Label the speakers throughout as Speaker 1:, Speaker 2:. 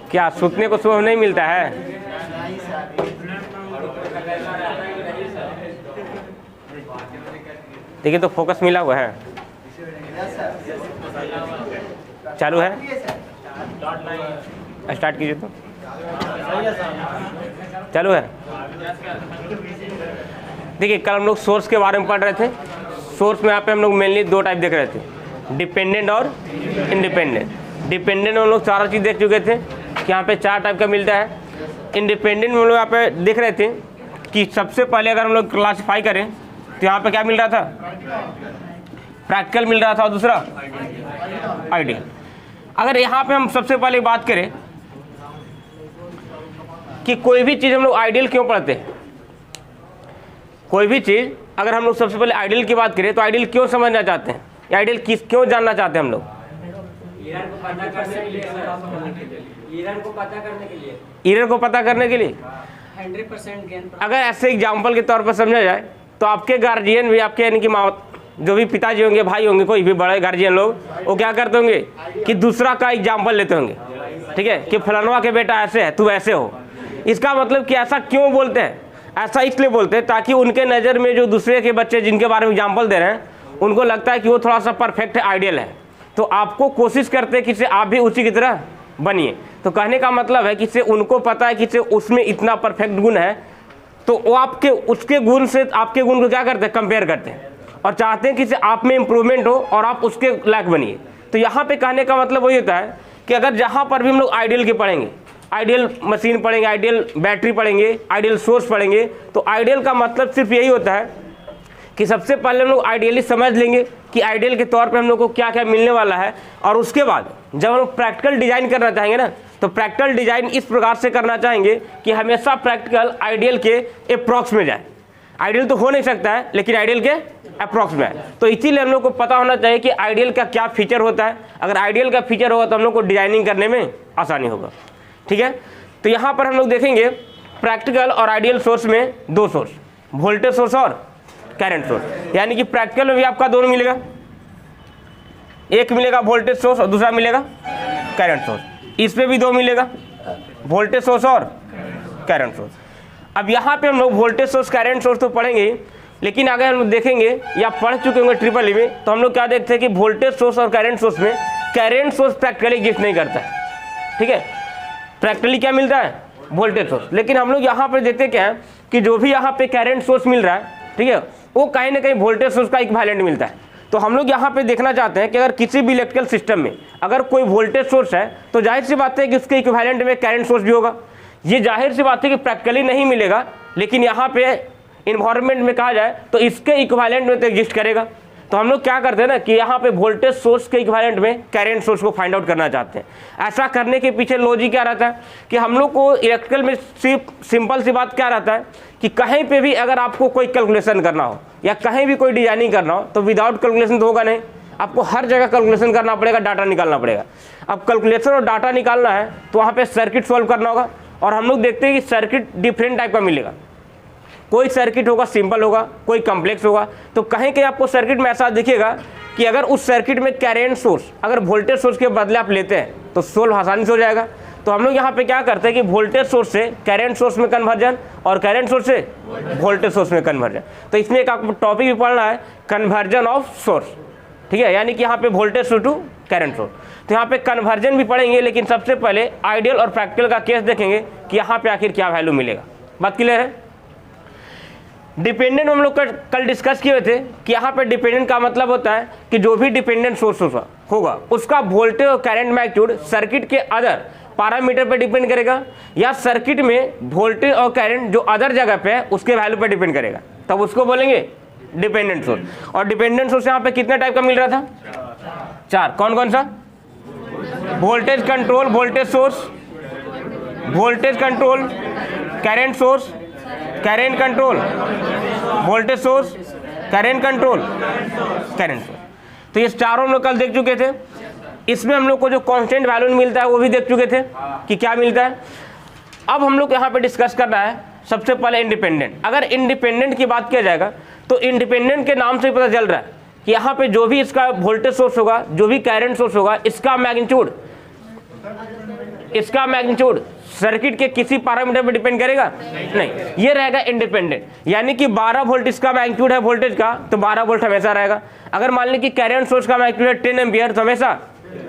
Speaker 1: क्या सूतने को सुबह नहीं मिलता है? देखिए तो फोकस मिला हुआ है, चालू है, स्टार्ट कीजिए तो चालू है। देखिए कल हम लोग सोर्स के बारे में पढ़ रहे थे। सोर्स में यहाँ पे हम लोग मेनली दो टाइप देख रहे थे, डिपेंडेंट और इंडिपेंडेंट। डिपेंडेंट में हम लोग सारा चीज़ देख चुके थे कि यहाँ पे 4 टाइप का मिलता है। इंडिपेंडेंट में हम लोग यहाँ पे देख रहे थे कि सबसे पहले अगर हम लोग क्लासीफाई करें तो यहाँ पे क्या मिल रहा था? प्रैक्टिकल मिल रहा था और दूसरा आइडियल। अगर यहाँ पे हम सबसे पहले बात करें कि कोई भी चीज़ हम लोग आइडियल क्यों पढ़ते हैं, कोई भी चीज़ अगर हम लोग सबसे पहले आइडियल की बात करें तो आइडियल क्यों समझना चाहते हैं, या आइडियल किस क्यों जानना चाहते हैं हम लोग?
Speaker 2: एरर को पता करने के लिए। एरर को पता करने के लिए।
Speaker 1: एरर को पता करने के लिए
Speaker 2: 100% गेन।
Speaker 1: अगर ऐसे एग्जाम्पल के तौर पर समझा जाए तो आपके गार्जियन भी, आपके यानी कि माँ, जो भी पिताजी होंगे, भाई होंगे, कोई भी बड़े गार्जियन लोग, वो क्या करते होंगे कि दूसरा का एग्जाम्पल लेते होंगे, ठीक है, कि फलानवा के बेटा ऐसे है, तू ऐसे हो। इसका मतलब कि ऐसा क्यों बोलते हैं? ऐसा इसलिए बोलते हैं ताकि उनके नज़र में जो दूसरे के बच्चे जिनके बारे में एग्जाम्पल दे रहे हैं उनको लगता है कि वो थोड़ा सा परफेक्ट है, आइडियल है, तो आपको कोशिश करते हैं कि आप भी उसी की तरह बनिए। तो कहने का मतलब है कि उनको पता है कि उसमें इतना परफेक्ट गुण है, तो वो आपके उसके गुण से आपके गुण को क्या करते हैं? कंपेयर करते हैं और चाहते हैं कि आप में इम्प्रूवमेंट हो और आप उसके लायक बनिए। तो यहाँ पे कहने का मतलब वही होता है कि अगर जहाँ पर भी हम लोग आइडियल के पढ़ेंगे, आइडियल मशीन पढ़ेंगे, आइडियल बैटरी पढ़ेंगे, आइडियल सोर्स पढ़ेंगे, तो आइडियल का मतलब सिर्फ यही होता है कि सबसे पहले हम लोग आइडियली समझ लेंगे कि आइडियल के तौर पे हम लोग को क्या क्या मिलने वाला है, और उसके बाद जब हम प्रैक्टिकल डिजाइन करना चाहेंगे ना, तो प्रैक्टिकल डिजाइन इस प्रकार से करना चाहेंगे कि हमेशा प्रैक्टिकल आइडियल के अप्रॉक्स में जाए। आइडियल तो हो नहीं सकता है, लेकिन आइडियल के अप्रॉक्स में है। तो इसीलिए हम लोग को पता होना चाहिए कि आइडियल का क्या फीचर होता है। अगर आइडियल का फीचर होगा तो हम लोग को डिजाइनिंग करने में आसानी होगा, ठीक है। तो यहाँ पर हम लोग देखेंगे प्रैक्टिकल और आइडियल सोर्स में 2 सोर्स, वोल्टेज सोर्स और करंट सोर्स। यानी कि प्रैक्टिकल में भी आपका दोनों मिलेगा, एक मिलेगा वोल्टेज सोर्स और दूसरा मिलेगा करंट सोर्स। इसमें भी 2 मिलेगा, वोल्टेज सोर्स और करंट सोर्स। अब यहाँ पे हम लोग वोल्टेज सोर्स करंट सोर्स तो पढ़ेंगे, लेकिन अगर हम देखेंगे या पढ़ चुके होंगे ट्रिपल ई में, तो हम लोग क्या देखते हैं कि वोल्टेज सोर्स और करंट सोर्स में करंट सोर्स प्रैक्टिकली एग्जिस्ट नहीं करता है, ठीक है। प्रैक्टिकली क्या मिलता है? Voltage source. लेकिन हम लोग यहाँ पर देखते क्या है कि जो भी यहाँ पे करंट सोर्स मिल रहा है, ठीक है, वो कहीं ना कहीं वोल्टेज सोर्स का इक्विवेलेंट मिलता है। तो हम लोग यहाँ पे देखना चाहते हैं कि अगर किसी भी इलेक्ट्रिकल सिस्टम में अगर कोई वोल्टेज सोर्स है तो जाहिर सी बात है कि उसके इक्विवेलेंट में करंट सोर्स भी होगा। ये जाहिर सी बात है कि प्रैक्टिकली नहीं मिलेगा, लेकिन यहाँ पे इन्वायरमेंट में कहा जाए तो इसके इक्विवेलेंट में तो एग्जिस्ट करेगा। तो हम लोग क्या करते हैं ना कि यहाँ पे वोल्टेज सोर्स के इक्विवेलेंट में करंट सोर्स को फाइंड आउट करना चाहते हैं। ऐसा करने के पीछे लॉजिक क्या रहता है कि हम लोग को इलेक्ट्रिकल में सिर्फ सिंपल सी बात क्या रहता है कि कहीं पे भी अगर आपको कोई कैलकुलेशन करना हो या कहीं भी कोई डिजाइनिंग करना हो तो विदाउट कैलकुलेशन तो होगा नहीं, आपको हर जगह कैलकुलेशन करना पड़ेगा, डाटा निकालना पड़ेगा। अब कैलकुलेशन और डाटा निकालना है तो वहाँ पे सर्किट सॉल्व करना होगा, और हम लोग देखते हैं कि सर्किट डिफरेंट टाइप का मिलेगा। कोई सर्किट होगा सिंपल होगा, कोई कॉम्प्लेक्स होगा। तो कहीं कहीं आपको सर्किट में ऐसा दिखेगा कि अगर उस सर्किट में करंट सोर्स अगर वोल्टेज सोर्स के बदले आप लेते हैं तो सोल्व आसानी से हो जाएगा। तो हम लोग यहाँ पे क्या करते हैं कि वोल्टेज सोर्स से करंट सोर्स में कन्वर्जन और करंट सोर्स से वोल्टेज सोर्स में कन्वर्जन। तो इसमें एक आपको टॉपिक भी पढ़ना है, कन्वर्जन ऑफ सोर्स, ठीक है, यानी कि यहाँ पे voltage source to current source. तो यहाँ पे कन्वर्जन भी पढ़ेंगे, लेकिन सबसे पहले आइडियल और प्रैक्टिकल का केस देखेंगे कि यहाँ पे आखिर क्या वैल्यू मिलेगा। बात क्लियर है? डिपेंडेंट हम लोग कल डिस्कस किए थे कि यहाँ पे डिपेंडेंट का मतलब होता है कि जो भी डिपेंडेंट सोर्स होगा उसका वोल्टेज और करंट मैग्नीट्यूड सर्किट के अदर पैरामीटर पे डिपेंड करेगा, या सर्किट में वोल्टेज और करंट जो अदर जगह पे है उसके वैल्यू पे डिपेंड करेगा, तब उसको बोलेंगे डिपेंडेंट सोर्स। और डिपेंडेंट सोर्स यहाँ पे कितने टाइप का मिल रहा था? 4। कौन कौन सा? Voltage control voltage source, voltage control current source, current control voltage source, current control current source. तो ये चारों हम लोग कल देख चुके थे। इसमें हम लोग को जो कांस्टेंट वैल्यू मिलता है वो भी देख चुके थे कि क्या मिलता है। अब हम लोग यहाँ पे डिस्कस करना है सबसे पहले इंडिपेंडेंट। अगर इंडिपेंडेंट की बात किया जाएगा तो इंडिपेंडेंट के नाम से पता चल रहा है कि यहाँ पे जो भी इसका वोल्टेज सोर्स होगा, जो भी करंट सोर्स होगा, इसका मैग्नीट्यूड सर्किट के किसी पैरामीटर पर डिपेंड करेगा नहीं, ये रहेगा इंडिपेंडेंट। यानी कि 12 वोल्ट इसका मैग्नीट्यूड है वोल्टेज का, तो 12 वोल्ट हमेशा रहेगा। अगर मान लें कि करंट सोर्स का मैग्नीट्यूड है 10 एम्पियर, तो हमेशा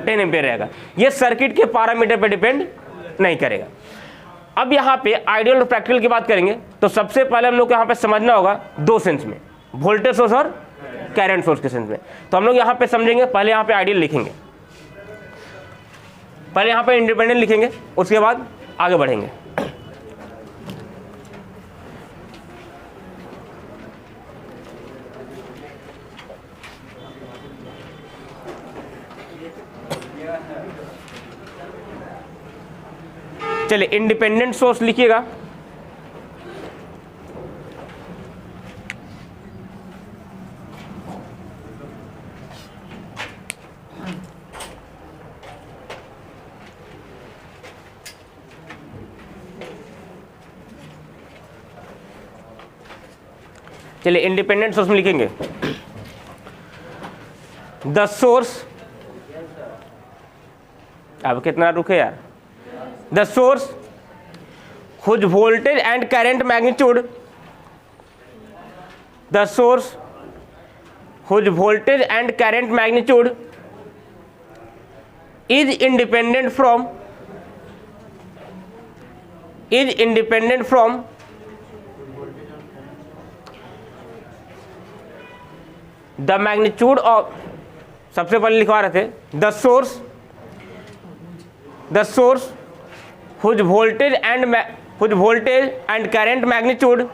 Speaker 1: 10 एम्पियर रहेगा। ये सर्किट के पैरामीटर पर डिपेंड नहीं करेगा। अब यहाँ पे आइडियल और प्रैक्टिकल की बात करेंगे तो सबसे पहले हम लोग को यहाँ पे समझना होगा दो सेंस में, वोल्टेज सोर्स और करंट सोर्स के सेंस में। तो हम लोग यहाँ पे समझेंगे, पहले यहाँ पे आइडियल लिखेंगे, पहले यहाँ पे इंडिपेंडेंट लिखेंगे, उसके बाद आगे बढ़ेंगे। चलिए इंडिपेंडेंट सोर्स लिखिएगा। चलिए इंडिपेंडेंट सोर्स में लिखेंगे द सोर्स, अब कितना रुके यार, the source whose voltage and current magnitude, the source whose voltage and current magnitude is independent from the magnitude of, सबसे पहले लिखवा रहे थे the source whose voltage and current magnitude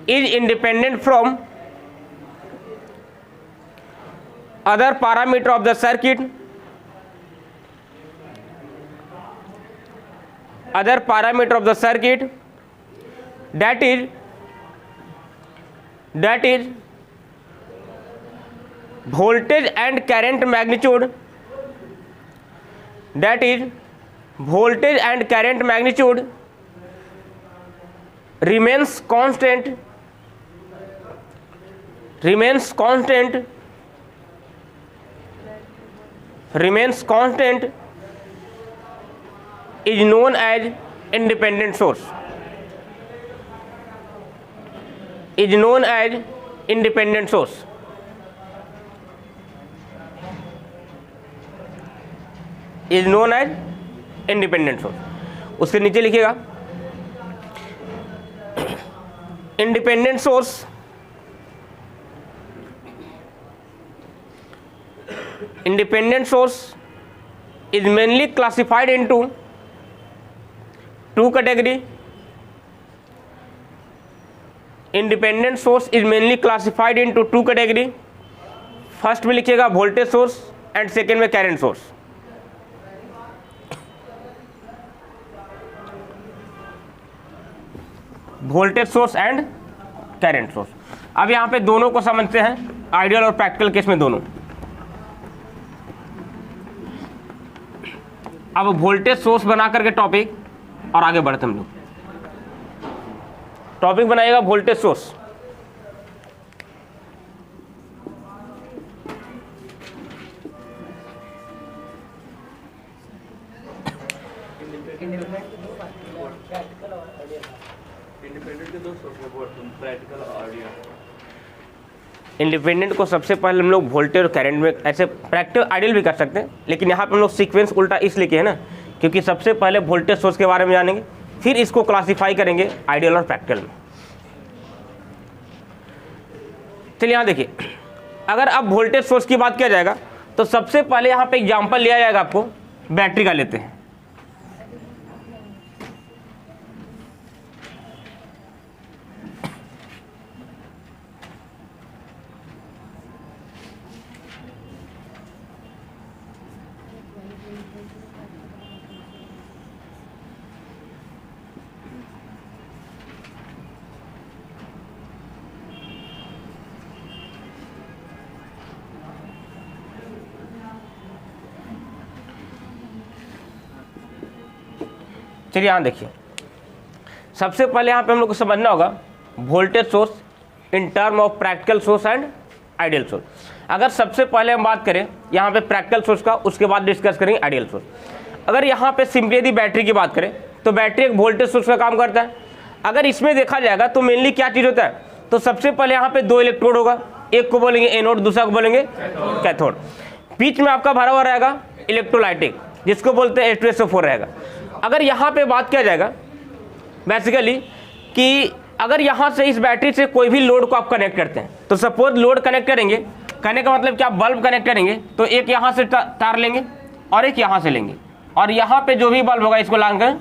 Speaker 1: is independent from other parameter of the circuit, that is voltage and current magnitude, remains constant is known as independent source, उसके नीचे लिखिएगा independent source is mainly classified into two category. Independent source is mainly classified into two category. First में लिखिएगा voltage source and second में current source. Voltage source and current source. अब यहाँ पे दोनों को समझते हैं, आइडियल और प्रैक्टिकल केस में दोनों। अब वोल्टेज सोर्स बना करके टॉपिक और आगे बढ़ते हम लोग। टॉपिक बनाइएगा वोल्टेज सोर्स। इंडिपेंडेंट को सबसे पहले हम लोग वोल्टेज और करंट में, ऐसे प्रैक्टिकल आइडियल भी कर सकते हैं, लेकिन यहाँ पे हम लोग सीक्वेंस उल्टा इसलिए किए है ना, क्योंकि सबसे पहले वोल्टेज सोर्स के बारे में जानेंगे, फिर इसको क्लासिफाई करेंगे आइडियल और प्रैक्टिकल में। चलिए यहाँ देखिए, अगर अब वोल्टेज सोर्स की बात किया जाएगा तो सबसे पहले यहाँ पे एग्जाम्पल लिया जाएगा, आपको बैटरी का लेते हैं। चलिए यहाँ देखिए, सबसे पहले यहाँ पे हम लोग को समझना होगा voltage source in term of practical source and ideal source. अगर सबसे पहले हम बात करें यहाँ पे प्रैक्टिकल सोर्स का, उसके बाद डिस्कस करेंगे आइडियल सोर्स। अगर यहाँ पे सिंपली यदि बैटरी की बात करें तो बैटरी एक वोल्टेज सोर्स का काम करता है। अगर इसमें देखा जाएगा तो मेनली क्या चीज़ होता है, तो सबसे पहले यहाँ पे दो इलेक्ट्रोड होगा, एक को बोलेंगे एनोड, दूसरा को बोलेंगे कैथोड। बीच में आपका भरा हुआ रहेगा इलेक्ट्रोलाइटिक, जिसको बोलते हैं H2SO4 रहेगा। अगर यहाँ पे बात किया जाएगा बेसिकली कि अगर यहाँ से इस बैटरी से कोई भी लोड को आप कनेक्ट करते हैं, तो सपोज लोड कनेक्ट करेंगे, कहने का मतलब क्या, बल्ब कनेक्ट करेंगे तो एक यहाँ से तार लेंगे और एक यहाँ से लेंगे, और यहाँ पे जो भी बल्ब होगा इसको लाकर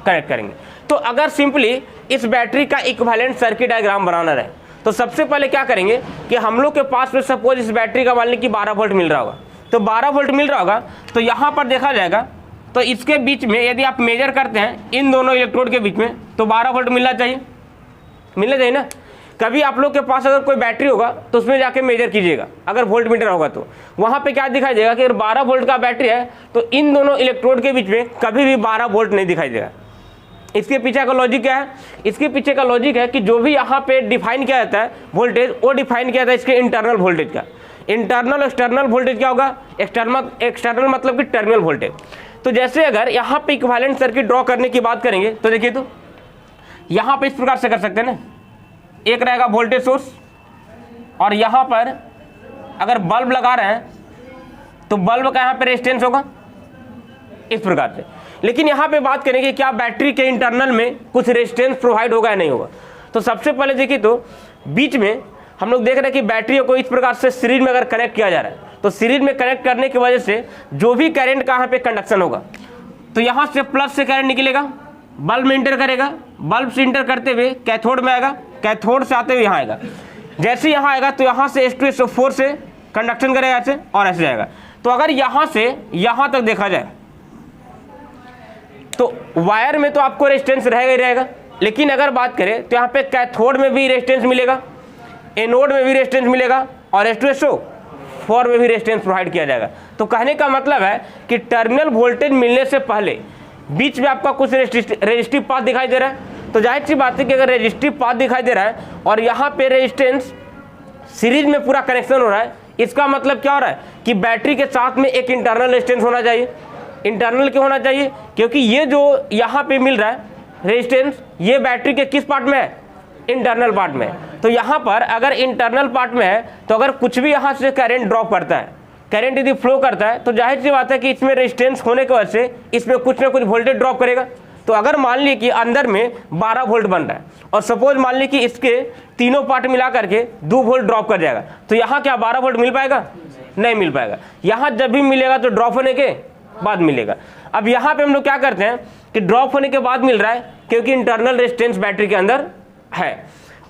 Speaker 1: कनेक्ट करेंगे। तो अगर सिंपली इस बैटरी का इक्विवेलेंट सर्किट डायग्राम बनाना रहे तो सबसे पहले क्या करेंगे कि हम लोग के पास में सपोज इस बैटरी का मान लीजिए कि 12 वोल्ट मिल रहा होगा, तो 12 वोल्ट मिल रहा होगा तो यहाँ पर देखा जाएगा तो इसके बीच में यदि आप मेजर करते हैं इन दोनों इलेक्ट्रोड के बीच में तो 12 वोल्ट मिलना चाहिए ना। कभी आप लोग के पास अगर कोई बैटरी होगा तो उसमें जाके मेजर कीजिएगा, अगर वोल्ट मीटर होगा तो वहाँ पे क्या दिखाई देगा कि अगर 12 वोल्ट का बैटरी है तो इन दोनों इलेक्ट्रोड के बीच में कभी भी 12 वोल्ट नहीं दिखाई देगा। इसके पीछे का लॉजिक क्या है, इसके पीछे का लॉजिक है कि जो भी यहाँ पे डिफाइन किया जाता है वोल्टेज, वो डिफाइन किया जाता है इसके इंटरनल वोल्टेज का। इंटरनल एक्सटर्नल वोल्टेज क्या होगा, एक्सटर्नल मतलब कि टर्मिनल वोल्टेज। तो जैसे अगर यहाँ पे इक्विवेलेंट सर्किट ड्रॉ करने की बात करेंगे तो देखिए, तो यहाँ पे इस प्रकार से कर सकते हैं ना, एक रहेगा वोल्टेज सोर्स और यहाँ पर अगर बल्ब लगा रहे हैं तो बल्ब का यहाँ पे रेजिस्टेंस होगा इस प्रकार से। लेकिन यहाँ पे बात करेंगे क्या बैटरी के इंटरनल में कुछ रेजिस्टेंस प्रोवाइड होगा या नहीं होगा। तो सबसे पहले देखिए, तो बीच में हम लोग देख रहे हैं कि बैटरियों को इस प्रकार से सीरीज में अगर कनेक्ट किया जा रहा है तो सीरीज में कनेक्ट करने की वजह से जो भी करंट का यहाँ पे कंडक्शन होगा तो यहाँ से प्लस से करंट निकलेगा, बल्ब में इंटर करेगा, बल्ब से इंटर करते हुए कैथोड में आएगा, कैथोड से आते हुए यहाँ आएगा। जैसे यहाँ आएगा तो यहाँ से H2SO4 से कंडक्शन करेगा ऐसे और ऐसे जाएगा। तो अगर यहाँ से यहाँ तक देखा जाए तो वायर में तो आपको रेजिस्टेंस रहेगा ही रहेगा, लेकिन अगर बात करें तो यहाँ पे कैथोड में भी रेजिस्टेंस मिलेगा, एनोड में भी रेजिस्टेंस मिलेगा और H2SO4 में भी रेजिस्टेंस प्रोवाइड किया जाएगा। तो कहने का मतलब है कि टर्मिनल वोल्टेज मिलने से पहले बीच में आपका कुछ रेजिस्टिव पाथ दिखाई दे रहा है। तो जाहिर सी बात है कि अगर रेजिस्टिव पाथ दिखाई दे रहा है और यहाँ पे रेजिस्टेंस सीरीज में पूरा कनेक्शन हो रहा है, इसका मतलब क्या हो रहा है कि बैटरी के साथ में एक इंटरनल रेजिस्टेंस होना चाहिए। इंटरनल क्यों होना चाहिए, क्योंकि ये जो यहाँ पे मिल रहा है रेजिस्टेंस, ये बैटरी के किस पार्ट में है, इंटरनल पार्ट में है। तो यहाँ पर अगर इंटरनल पार्ट में है तो अगर कुछ भी यहाँ से करंट ड्रॉप करता है, करंट यदि फ्लो करता है तो जाहिर सी बात है कि इसमें रेजिस्टेंस होने की वजह से इसमें कुछ ना कुछ वोल्टेज ड्रॉप करेगा। तो अगर मान ली कि अंदर में 12 वोल्ट बन रहा है और सपोज मान ली कि इसके तीनों पार्ट मिला करके 2 वोल्ट ड्रॉप कर जाएगा, तो यहाँ क्या 12 वोल्ट मिल पाएगा, नहीं मिल पाएगा। यहाँ जब भी मिलेगा तो ड्रॉप होने के बाद मिलेगा। अब यहाँ पे हम लोग क्या करते हैं कि ड्रॉप होने के बाद मिल रहा है क्योंकि इंटरनल रेजिस्टेंस बैटरी के अंदर है।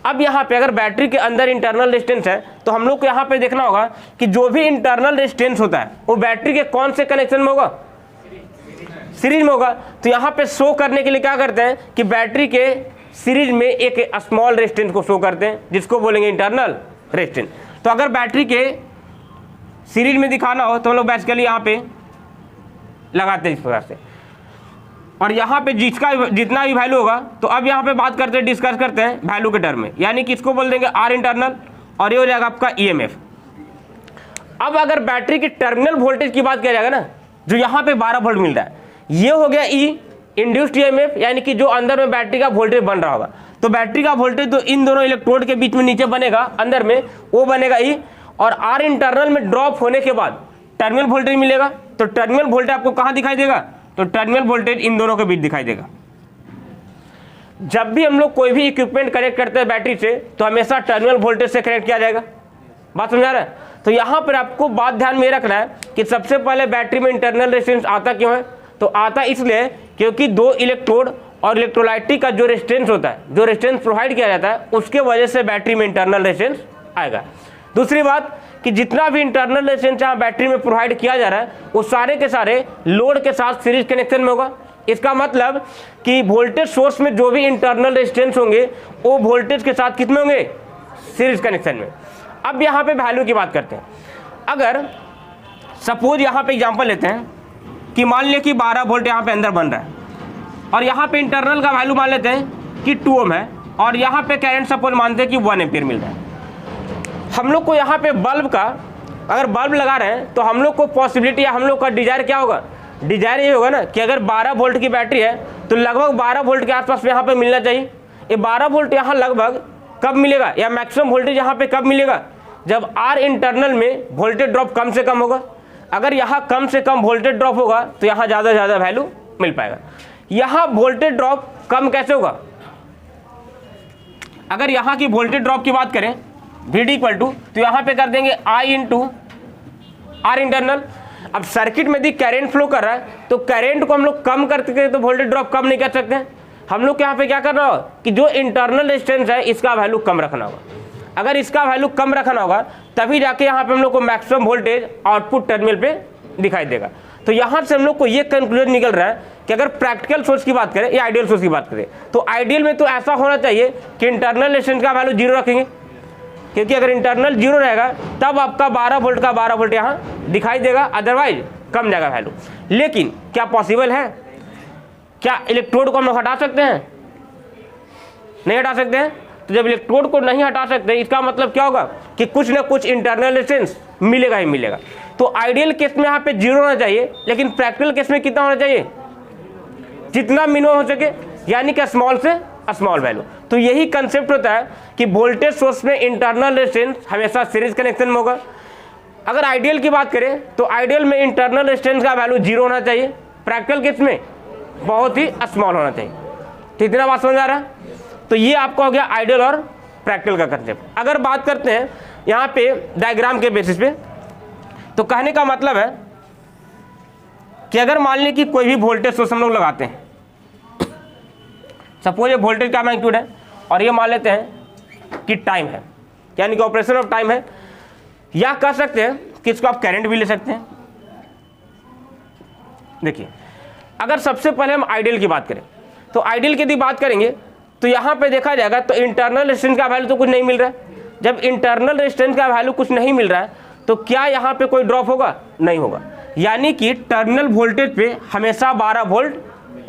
Speaker 1: अब यहाँ पे अगर बैटरी के अंदर इंटरनल रेजिस्टेंस है तो हम लोग को यहाँ पे देखना होगा कि जो भी इंटरनल रेजिस्टेंस होता है वो बैटरी के कौन से कनेक्शन में होगा, सीरीज में होगा। तो यहाँ पे शो करने के लिए क्या करते हैं कि बैटरी के सीरीज में एक स्मॉल रेजिस्टेंस को शो करते हैं जिसको बोलेंगे इंटरनल रेजिस्टेंस। तो अगर बैटरी के सीरीज में दिखाना हो तो हम लोग बेसिकली यहाँ पे लगाते हैं इस प्रकार से, और यहाँ पे जिसका जितना भी वैल्यू होगा। तो अब यहाँ पे बात करते हैं, डिस्कस करते हैं वैल्यू के टर्म में, यानी कि इसको बोल देंगे आर इंटरनल और ये हो जाएगा आपका ईएमएफ। अब अगर बैटरी की टर्मिनल वोल्टेज की बात किया जाएगा ना, जो यहाँ पे 12 वोल्ट मिल रहा है, ये हो गया ई इंड्यूस्ड ईएमएफ, यानी कि जो अंदर में बैटरी का वोल्टेज बन रहा होगा। तो बैटरी का वोल्टेज तो इन दोनों इलेक्ट्रोड के बीच में नीचे बनेगा, अंदर में वो बनेगा ई, और आर इंटरनल में ड्रॉप होने के बाद टर्मिनल वोल्टेज मिलेगा। तो टर्मिनल वोल्टेज आपको कहाँ दिखाई देगा, तो टर्मिनल वोल्टेज इन दोनों के बीच दिखाई देगा। जब भी हम लोग कोई भी इक्विपमेंट कनेक्ट करते हैं बैटरी से तो हमेशा टर्मिनल वोल्टेज से कनेक्ट किया जाएगा। बात समझा रहा है। तो यहाँ पर आपको बात ध्यान में रखना है कि सबसे पहले बैटरी में इंटरनल रेजिस्टेंस आता क्यों है, तो आता इसलिए क्योंकि दो इलेक्ट्रोड और इलेक्ट्रोलाइटिक का जो रेजिस्टेंस होता है, जो रेजिस्टेंस प्रोवाइड किया जाता है, उसके वजह से बैटरी में इंटरनल रेजिस्टेंस आएगा। दूसरी बात कि जितना भी इंटरनल रेजिस्टेंस यहाँ बैटरी में प्रोवाइड किया जा रहा है वो सारे के सारे लोड के साथ सीरीज कनेक्शन में होगा। इसका मतलब कि वोल्टेज सोर्स में जो भी इंटरनल रेजिस्टेंस होंगे वो वोल्टेज के साथ कितने होंगे, सीरीज कनेक्शन में। अब यहाँ पे वैल्यू की बात करते हैं। अगर सपोज यहाँ पे एग्जांपल लेते हैं कि मान लिया कि 12 वोल्ट यहाँ पे अंदर बन रहा है, और यहाँ पे इंटरनल का वैल्यू मान लेते हैं कि 2 ओम है, और यहाँ पे करंट सपोज मानते हैं कि 1 एम्पियर मिल रहा है। हम लोग को यहाँ पे बल्ब का, अगर बल्ब लगा रहे हैं तो हम लोग को पॉसिबिलिटी या हम लोग का डिजायर क्या होगा, डिजायर ये होगा ना कि अगर 12 वोल्ट की बैटरी है तो लगभग 12 वोल्ट के आसपास यहाँ पे मिलना चाहिए। ये 12 वोल्ट यहाँ लगभग कब मिलेगा, या मैक्सिमम वोल्टेज यहाँ पे कब मिलेगा, जब आर इंटरनल में वोल्टेज ड्रॉप कम से कम होगा। अगर यहाँ कम से कम वोल्टेज ड्रॉप होगा तो यहाँ ज़्यादा से ज़्यादा वैल्यू मिल पाएगा। यहाँ वोल्टेज ड्रॉप कम कैसे होगा, अगर यहाँ की वोल्टेज ड्रॉप की बात करें VD इक्वल टू, तो यहाँ पे कर देंगे I इंटू आर इंटरनल। अब सर्किट में यदि करंट फ्लो कर रहा है तो करंट को हम लोग कम करते तो वोल्टेज ड्रॉप कम नहीं कर सकते हैं। हम लोग यहाँ पे क्या करना होगा कि जो इंटरनल रेजिस्टेंस है इसका वैल्यू कम रखना होगा। अगर इसका वैल्यू कम रखना होगा तभी जाके यहाँ पे हम लोग को मैक्सिमम वोल्टेज आउटपुट टर्मिनल पे दिखाई देगा। तो यहाँ से हम लोग को ये कंक्लूजन निकल रहा है कि अगर प्रैक्टिकल सोर्स की बात करें या आइडियल सोर्स की बात करें तो आइडियल में तो ऐसा होना चाहिए कि इंटरनल रेजिस्टेंस का वैल्यू 0 रखेंगे, क्योंकि अगर इंटरनल 0 रहेगा तब आपका 12 वोल्ट का 12 वोल्ट यहाँ दिखाई देगा, अदरवाइज कम जाएगा वैल्यू। लेकिन क्या पॉसिबल है, क्या इलेक्ट्रोड को हम लोग हटा सकते हैं, नहीं हटा सकते हैं। तो जब इलेक्ट्रोड को नहीं हटा सकते इसका मतलब क्या होगा कि कुछ ना कुछ इंटरनल रेजिस्टेंस मिलेगा ही मिलेगा। तो आइडियल केस में यहाँ पे 0 होना चाहिए, लेकिन प्रैक्टिकल केस में कितना होना चाहिए, जितना मिनिमम हो सके, यानी कि स्मॉल से स्मॉल वैल्यू। तो यही कंसेप्ट होता है कि वोल्टेज सोर्स में इंटरनल रेजिस्टेंस हमेशा सीरीज कनेक्शन में होगा। अगर आइडियल की बात करें तो आइडियल में इंटरनल रेजिस्टेंस का वैल्यू 0 होना चाहिए, प्रैक्टिकल केस में बहुत ही स्मॉल होना चाहिए। तो इतना बात समझ आ रहा है। तो ये आपका हो गया आइडियल और प्रैक्टिकल का कंसेप्ट। अगर बात करते हैं यहाँ पे डायग्राम के बेसिस पे, तो कहने का मतलब है कि अगर मान लें कि कोई भी वोल्टेज सोर्स हम लोग लगाते हैं, सपोज ये वोल्टेज का मैग्नीट्यूड है और ये मान लेते हैं कि टाइम है, यानी कि ऑपरेशन ऑफ टाइम है, या कह सकते हैं कि इसको आप करंट भी ले सकते हैं। देखिए अगर सबसे पहले हम आइडियल की बात करें तो आइडियल की यदि बात करेंगे तो यहाँ पे देखा जाएगा तो इंटरनल रेजिस्टेंस का वैल्यू तो कुछ नहीं मिल रहा है। जब इंटरनल रेजिस्टेंस का वैल्यू कुछ नहीं मिल रहा है तो क्या यहाँ पे कोई ड्रॉप होगा, नहीं होगा, यानी कि टर्मिनल वोल्टेज पे हमेशा 12 वोल्ट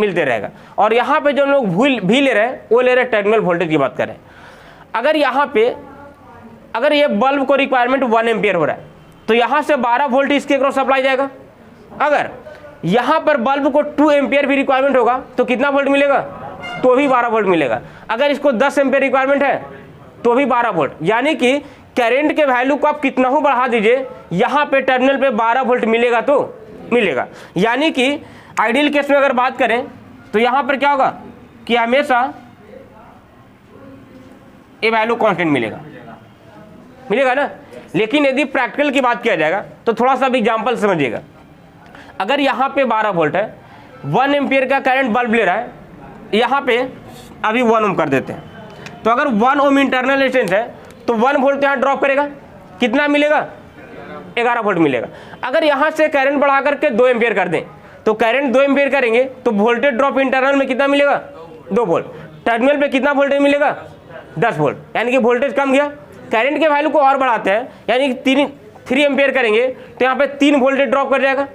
Speaker 1: मिलते रहेगा। और यहाँ पे जो लोग भी ले रहे हैं वो ले रहे हैं टर्मिनल वोल्टेज की बात करें। अगर यहाँ पे अगर ये बल्ब को रिक्वायरमेंट 1 एम्पियर हो रहा है तो यहाँ से 12 वोल्ट इसके क्रॉस सप्लाई जाएगा। अगर यहाँ पर बल्ब को 2 एम्पियर भी रिक्वायरमेंट होगा तो कितना वोल्ट मिलेगा, तो भी 12 वोल्ट मिलेगा। अगर इसको 10 एम्पियर रिक्वायरमेंट है तो भी 12 वोल्ट, यानी कि करंट के वैल्यू को आप कितना ही बढ़ा दीजिए यहाँ पे टर्मिनल पे 12 वोल्ट मिलेगा तो मिलेगा। यानी कि आइडियल केस में अगर बात करें तो यहाँ पर क्या होगा कि हमेशा ये वैल्यू कांस्टेंट मिलेगा ना। लेकिन यदि प्रैक्टिकल की बात किया जाएगा तो थोड़ा सा भी एग्जांपल समझिएगा। अगर यहाँ पे 12 वोल्ट है, 1 एम्पियर का करंट बल्ब ले रहा है, यहाँ पे अभी 1 ओम कर देते हैं, तो अगर 1 ओम इंटरनल रेजिस्टेंस है तो 1 वोल्ट यहाँ ड्रॉप करेगा, कितना मिलेगा, 11 वोल्ट मिलेगा। अगर यहाँ से करंट बढ़ा करके 2 एम्पियर कर दें तो करंट 2 एम्पियर करेंगे तो वोल्टेज ड्रॉप इंटरनल में कितना मिलेगा, 2 वोल्ट। टर्मिनल पे कितना वोल्टेज मिलेगा, 10 वोल्ट, यानी कि वोल्टेज कम गया। करंट के वैल्यू को और बढ़ाते हैं, यानी कि 3 एम्पियर करेंगे तो यहाँ पे 3 वोल्टेज ड्रॉप कर जाएगा,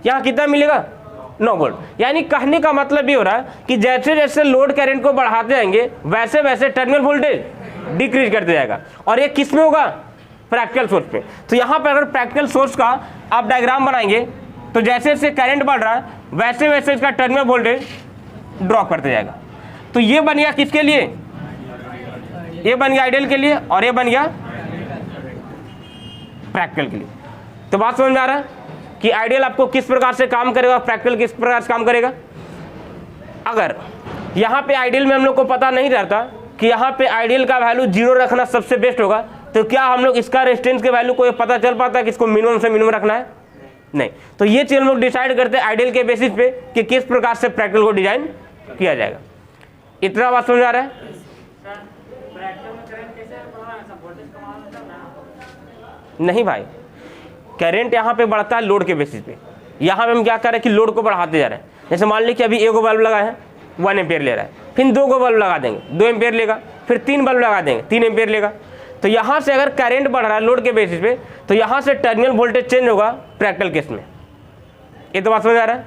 Speaker 1: यहाँ कितना मिलेगा, 9 वोल्ट। यानी कहने का मतलब ये हो रहा है कि जैसे जैसे लोड करंट को बढ़ाते जाएंगे वैसे वैसे टर्मिनल वोल्टेज डिक्रीज करते जाएगा। और ये किस में होगा, प्रैक्टिकल सोर्स पे। तो यहाँ पर अगर प्रैक्टिकल सोर्स का आप डायग्राम बनाएंगे तो जैसे जैसे करंट बढ़ रहा है वैसे वैसे इसका टर्मिनल वोल्टेज ड्रॉप करते जाएगा। तो ये बन गया किसके लिए, ये बन गया आइडियल के लिए और ये बन गया प्रैक्टिकल के लिए। तो बात समझ में आ रहा है कि आइडियल आपको किस प्रकार से काम करेगा, प्रैक्टिकल किस प्रकार से काम करेगा। अगर यहाँ पे आइडियल में हम लोग को पता नहीं रहता कि यहाँ पे आइडियल का वैल्यू 0 रखना सबसे बेस्ट होगा, तो क्या हम लोग इसका रेजिस्टेंस के वैल्यू को ये पता चल पाता है कि इसको मिनिमम से मिनिमम रखना है, नहीं। तो ये चीज हम लोग डिसाइड करते हैं आइडियल के बेसिस पे कि किस प्रकार से प्रैक्टिकल को डिजाइन किया जाएगा। इतना बात समझ आ रहा है। नहीं भाई, करंट यहाँ पे बढ़ता है लोड के बेसिस पे। यहाँ पे हम क्या कर रहे हैं कि लोड को बढ़ाते जा रहे हैं। जैसे मान लीजिए कि अभी 1 बल्ब लगा है 1 एम्पियर ले रहा है, फिर 2 बल्ब लगा देंगे 2 एम्पियर लेगा, फिर 3 बल्ब लगा देंगे 3 एम्पियर लेगा। तो यहाँ से अगर करंट बढ़ रहा है लोड के बेसिस पे तो यहाँ से टर्मिनल वोल्टेज चेंज होगा प्रैक्टिकल केस में। ये तो बात समझ आ रहा है,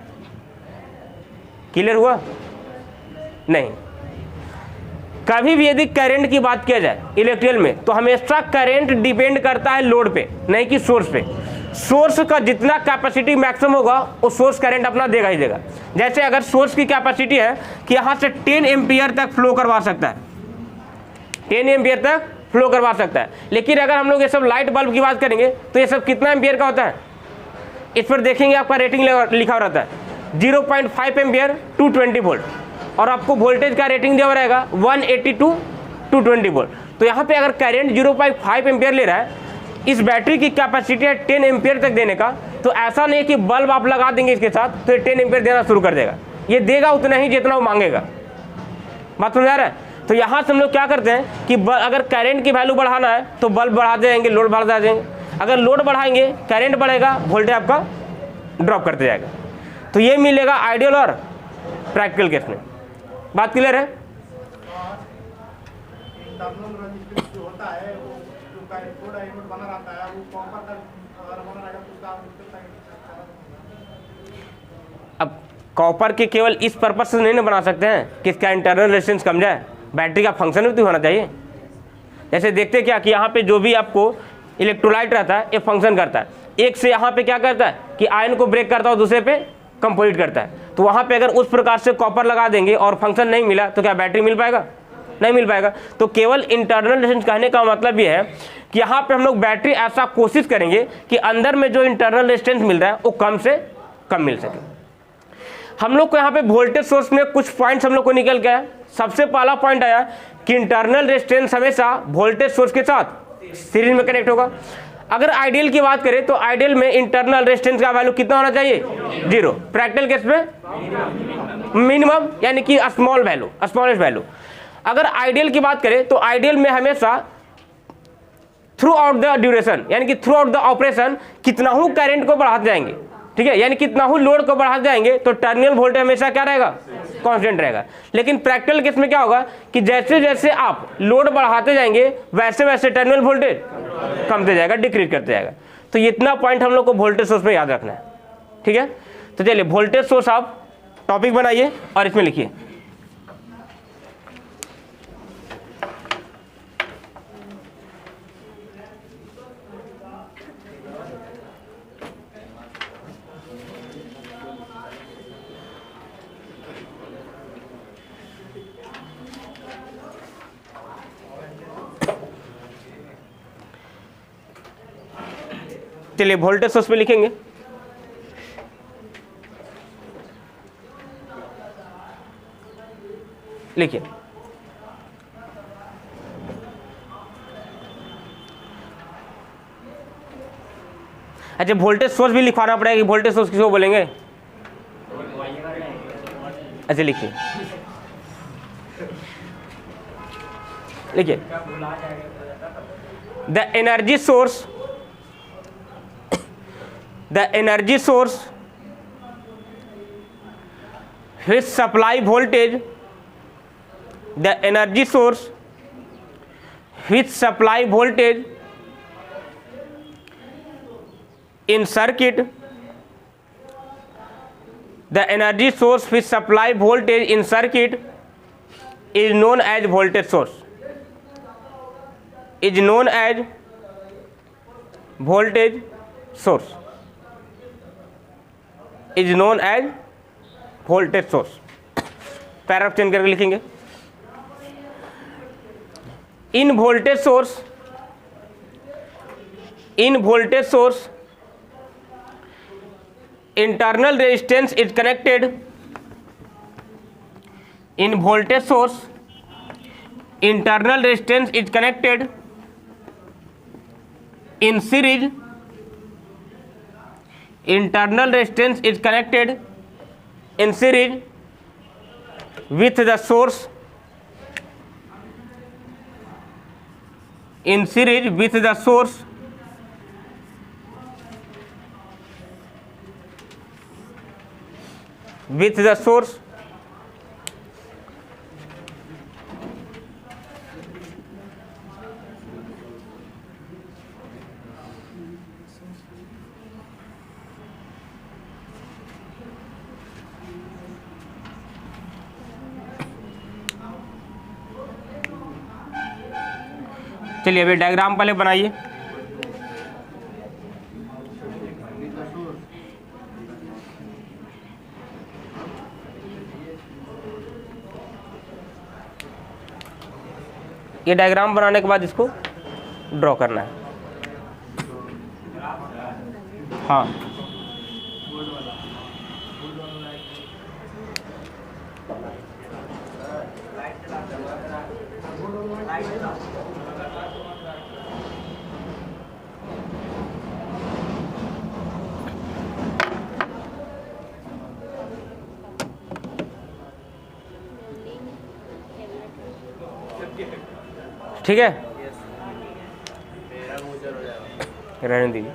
Speaker 1: क्लियर हुआ। नहीं। कभी भी यदि करंट की बात किया जाए इलेक्ट्रिकल में तो हमेशा करंट डिपेंड करता है लोड पे, नहीं कि सोर्स पे। सोर्स का जितना कैपेसिटी मैक्सिमम होगा वो सोर्स करंट अपना देगा ही देगा। जैसे अगर सोर्स की कैपेसिटी है कि यहाँ से 10 एम्पियर तक फ्लो करवा सकता है, 10 एम्पियर तक फ्लो करवा सकता है। लेकिन अगर हम लोग ये सब लाइट बल्ब की बात करेंगे तो ये सब कितना एम्पियर का होता है, इस पर देखेंगे आपका रेटिंग लिखा हुआ रहता है 0.5 एम्पियर टू 20 वोल्ट, और आपको वोल्टेज का रेटिंग दिया हुआ रहेगा 180 टू 220 वोल्ट। तो यहाँ पे अगर करंट 0.5 एम्पियर ले रहा है, इस बैटरी की कैपेसिटी है 10 एम्पियर तक देने का, तो ऐसा नहीं कि बल्ब आप लगा देंगे इसके साथ तो ये 10 एम्पियर देना शुरू कर देगा। ये देगा उतना ही जितना वो मांगेगा। बात समझ आ रहा है? तो यहाँ से हम लोग क्या करते हैं कि अगर करंट की वैल्यू बढ़ाना है तो बल्ब बढ़ाते जाएंगे, लोड बढ़ाते जाएंगे। अगर लोड बढ़ाएंगे करंट बढ़ेगा, वोल्टेज आपका ड्रॉप करते जाएगा। तो ये मिलेगा आइडियल और प्रैक्टिकल केस में। बात क्लियर है?
Speaker 3: इंटरनल रेजिस्टेंस जो होता है वो जो कोड डायोड बना रहता है वो कॉपर का बना रहेगा तो उसका
Speaker 1: अब कॉपर के केवल इस पर्पस से नहीं ना बना सकते हैं कि इसका इंटरनल रेजिस्टेंस कम जाए, बैटरी का फंक्शन भी तो होना चाहिए। जैसे देखते क्या कि यहाँ पे जो भी आपको इलेक्ट्रोलाइट रहता है ये फंक्शन करता है, एक से यहाँ पे क्या करता है कि आयन को ब्रेक करता है और दूसरे पे कंपोजिट करता है। तो वहाँ पे अगर उस प्रकार से कॉपर लगा देंगे और फंक्शन नहीं मिला तो क्या बैटरी मिल पाएगा? नहीं मिल पाएगा। तो केवल इंटरनल रेजिस्टेंस कहने का मतलब ये है कि यहाँ पे हम लोग बैटरी ऐसा कोशिश करेंगे कि अंदर में जो इंटरनल रेजिस्टेंस मिल रहा है वो कम से कम मिल सके। हम लोग को यहाँ पे वोल्टेज सोर्स में कुछ पॉइंट्स हम लोग को निकल गया। सबसे पहला पॉइंट आया कि इंटरनल रेजिस्टेंस हमेशा वोल्टेज सोर्स के साथ सीरीज में कनेक्ट होगा। अगर आइडियल की बात करें तो आइडियल में इंटरनल रेजिस्टेंस का वैल्यू कितना होना चाहिए? 0। प्रैक्टिकल केस में मिनिमम यानी कि स्मॉल वैल्यू, स्मॉलेस्ट वैल्यू। अगर आइडियल की बात करें तो आइडियल में हमेशा थ्रू आउट द ड्यूरेशन यानी कि थ्रू आउट द ऑपरेशन कितना हूँ करंट को बढ़ाते जाएंगे, ठीक है, यानी कितना हूँ लोड को बढ़ाते जाएंगे तो टर्मिनल वोल्टेज हमेशा क्या रहेगा? कांस्टेंट रहेगा। लेकिन प्रैक्टिकल केस में क्या होगा कि जैसे जैसे आप लोड बढ़ाते जाएंगे वैसे वैसे टर्मिनल वोल्टेज कमते जाएगा, डिक्रीज करते जाएगा। तो इतना पॉइंट हम लोग को वोल्टेज सोर्स पे याद रखना है, ठीक है। तो चलिए वोल्टेज सोर्स आप टॉपिक बनाइए और इसमें लिखिए चलिए वोल्टेज सोर्स पे लिखेंगे लिखिए अच्छा वोल्टेज सोर्स भी लिखवाना पड़ेगा कि वोल्टेज सोर्स किसको बोलेंगे? अच्छा लिखिए लिखिए the energy source which supply voltage in circuit is known as voltage source, paragraph change करके लिखेंगे in voltage source internal resistance is connected in series with the source चलिए अभी डायग्राम पहले बनाइए। ये डायग्राम बनाने के बाद इसको ड्रॉ करना है। हाँ ठीक है, रहने दीजिए।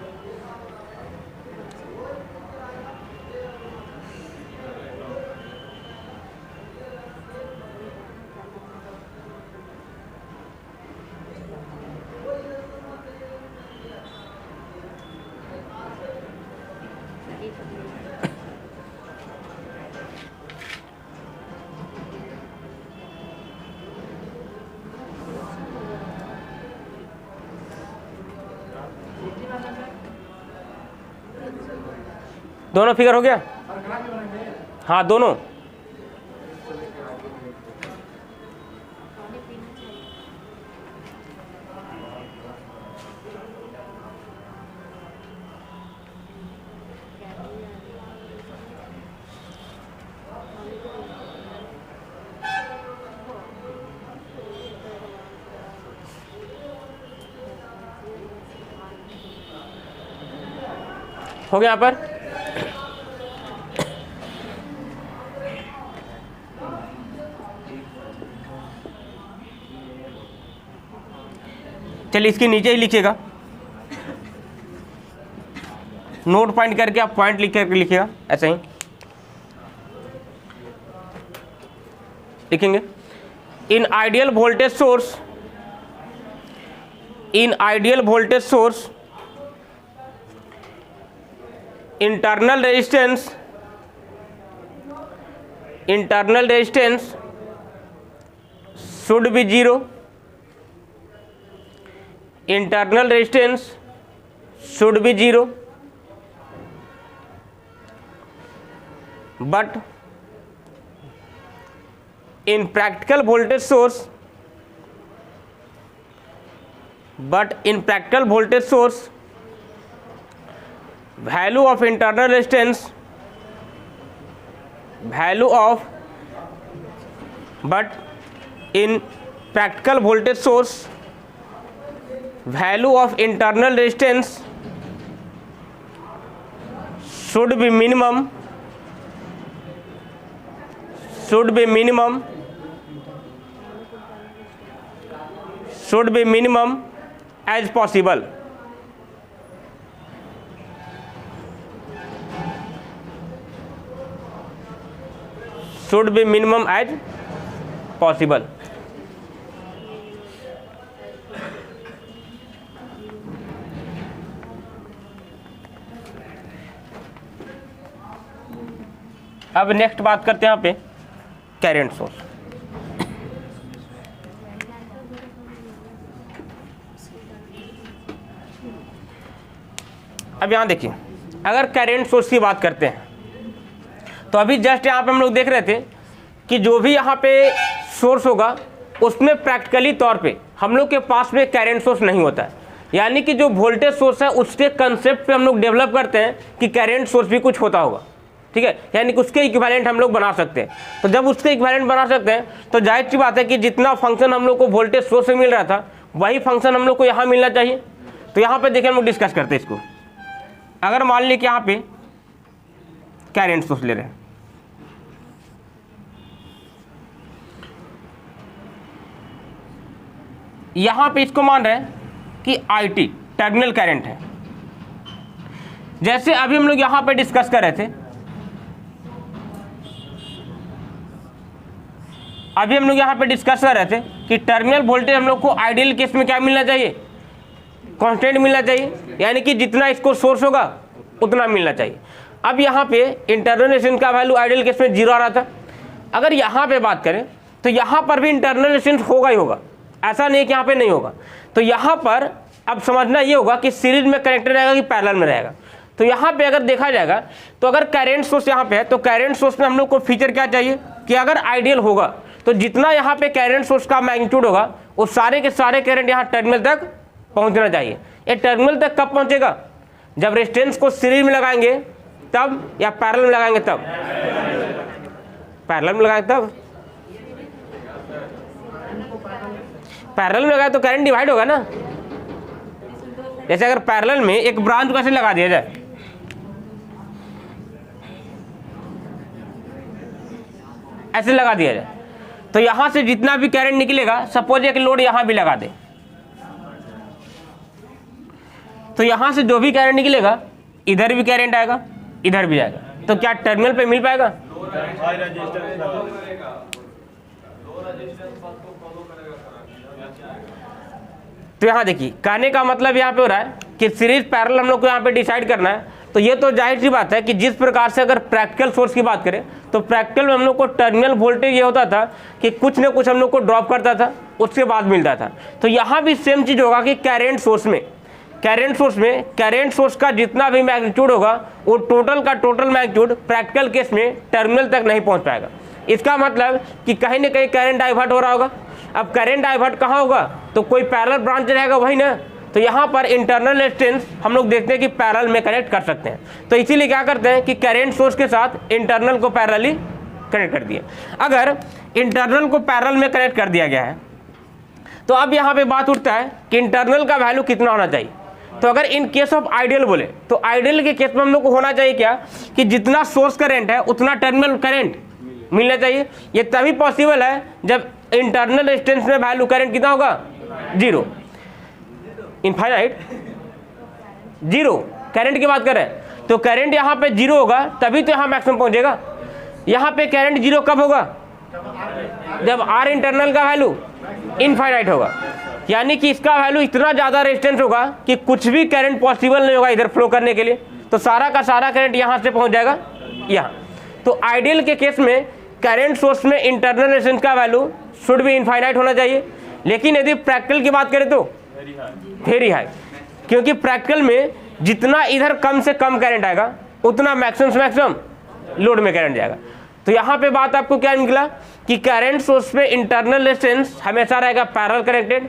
Speaker 1: दोनों फिगर हो गया? हाँ दोनों। हो गया यहाँ पर? चलिए इसके नीचे ही लिखिएगा, नोट पॉइंट करके आप पॉइंट लिख करके लिखिएगा, ऐसे ही लिखेंगे। In ideal voltage source, in ideal voltage source internal resistance should be zero, internal resistance should be zero, but in practical voltage source, value of internal resistance, but in practical voltage source value of internal resistance should be minimum as possible. Should be minimum as possible. अब next बात करते हैं यहाँ पे current source. अब यहाँ देखिए, अगर करंट सोर्स की बात करते हैं तो अभी जस्ट यहाँ पे हम लोग देख रहे थे कि जो भी यहाँ पे सोर्स होगा उसमें प्रैक्टिकली तौर पे हम लोग के पास में करंट सोर्स नहीं होता है, यानी कि जो वोल्टेज सोर्स है उसके कंसेप्ट पे हम लोग डेवलप करते हैं कि करंट सोर्स भी कुछ होता होगा, ठीक है, यानी कि उसके इक्विवेलेंट हम लोग बना सकते हैं। तो जब उसके इक्विवेलेंट बना सकते हैं तो जाहिर सी बात है कि जितना फंक्शन हम लोग को वोल्टेज सोर्स से मिल रहा था वही फंक्शन हम लोग को यहाँ मिलना चाहिए। तो यहाँ पे देखिए हम लोग डिस्कस करते हैं इसको। अगर मान लीजिए कि यहाँ पे करंट सोर्स ले रहे हैं, यहाँ पे इसको मान रहे हैं कि IT टर्मिनल करंट है। जैसे अभी हम लोग यहाँ पे डिस्कस कर रहे थे, अभी हम लोग यहाँ पे डिस्कस कर रहे थे कि टर्मिनल वोल्टेज हम लोग को आइडियल केस में क्या मिलना चाहिए, कांस्टेंट मिलना चाहिए, यानी कि जितना इसको सोर्स होगा उतना मिलना चाहिए। अब यहाँ पे इंटरनल रेजिस्टेंस का वैल्यू आइडियल केस में 0 आ रहा था। अगर यहाँ पे बात करें तो यहाँ पर भी इंटरनल रेजिस्टेंस होगा ही होगा, ऐसा नहीं कि यहाँ पे नहीं होगा। तो यहाँ पर अब समझना ये होगा कि सीरीज में कनेक्टेड रहेगा कि पैरेलल में रहेगा। तो यहाँ पे अगर देखा जाएगा तो अगर करंट सोर्स यहाँ पे है तो करंट सोर्स में हम लोग को फीचर क्या चाहिए कि अगर आइडियल होगा तो जितना यहाँ पे करंट सोर्स का मैग्नीट्यूड होगा वो सारे के सारे करंट यहाँ टर्मिनल तक पहुँचना चाहिए। ये टर्मिनल तक कब पहुँचेगा? जब रेजिस्टेंस को सीरीज में लगाएंगे तब, या पैरेलल में लगाएंगे तब? पैरेलल में लगाएंगे तब। पैरेलल में लगाए तो करंट डिवाइड होगा ना। जैसे अगर पैरेलल में एक ब्रांच को ऐसे लगा दिया जाए, ऐसे लगा दिया जाए, तो यहां से जितना भी करंट निकलेगा, सपोज एक लोड यहां भी लगा दे, तो यहां से जो भी करंट निकलेगा इधर भी करंट आएगा, इधर भी आएगा, तो क्या टर्मिनल पे मिल पाएगा? तो यहां देखिए, कहने का मतलब यहां पे हो रहा है कि सीरीज पैरेलल हम लोग को यहां पे डिसाइड करना है। तो ये तो जाहिर सी बात है कि जिस प्रकार से अगर प्रैक्टिकल सोर्स की बात करें तो प्रैक्टिकल में हम लोग को टर्मिनल वोल्टेज ये होता था कि कुछ ना कुछ हम लोग को ड्रॉप करता था, उसके बाद मिलता था। तो यहाँ भी सेम चीज़ होगा कि करंट सोर्स में जितना भी मैग्नीट्यूड होगा वो टोटल का टोटल मैग्नीट्यूड प्रैक्टिकल केस में टर्मिनल तक नहीं पहुँच पाएगा। इसका मतलब कि कहीं ना कहीं करंट डाइवर्ट हो रहा होगा। अब करंट डाइवर्ट कहाँ होगा? तो कोई पैरेलल ब्रांच रहेगा, वही ना। तो यहाँ पर इंटरनल रेजिस्टेंस हम लोग देखते हैं कि पैरेलल में कनेक्ट कर सकते हैं। तो इसीलिए क्या करते हैं कि करंट सोर्स के साथ इंटरनल को पैरेलली कनेक्ट कर दिया। अगर इंटरनल को पैरेलल में कनेक्ट कर दिया गया है तो अब यहाँ पे बात उठता है कि इंटरनल का वैल्यू कितना होना चाहिए। तो अगर इन केस ऑफ आइडियल बोले तो आइडियल के केस में हम लोग को होना चाहिए क्या कि जितना सोर्स करंट है उतना टर्मिनल करंट मिलना चाहिए। ये तभी पॉसिबल है जब इंटरनल रेजिस्टेंस में वैल्यू करंट कितना होगा? 0, इनफाइनाइट 0 करंट की बात करें तो करंट यहाँ पे 0 होगा तभी तो यहाँ मैक्सिमम पहुँचेगा। यहाँ पे करंट 0 कब होगा? जब आर इंटरनल का वैल्यू इनफाइनाइट होगा, यानी कि इसका वैल्यू इतना ज़्यादा रेजिस्टेंस होगा कि कुछ भी करंट पॉसिबल नहीं होगा इधर फ्लो करने के लिए। तो सारा का सारा करंट यहाँ से पहुँच जाएगा यहाँ। तो आइडियल के केस में करंट सोर्स में इंटरनल रेजिस्टेंस का वैल्यू शुड भी इनफाइनाइट होना चाहिए। लेकिन यदि प्रैक्टिकल की बात करें तो वेरी हाई, क्योंकि प्रैक्टिकल में जितना इधर कम से कम करंट आएगा उतना मैक्सिमम से मैक्सिमम लोड में करंट जाएगा। तो यहाँ पे बात आपको क्या निकला कि करंट सोर्स पे इंटरनल रेजिस्टेंस हमेशा रहेगा पैरेलल कनेक्टेड।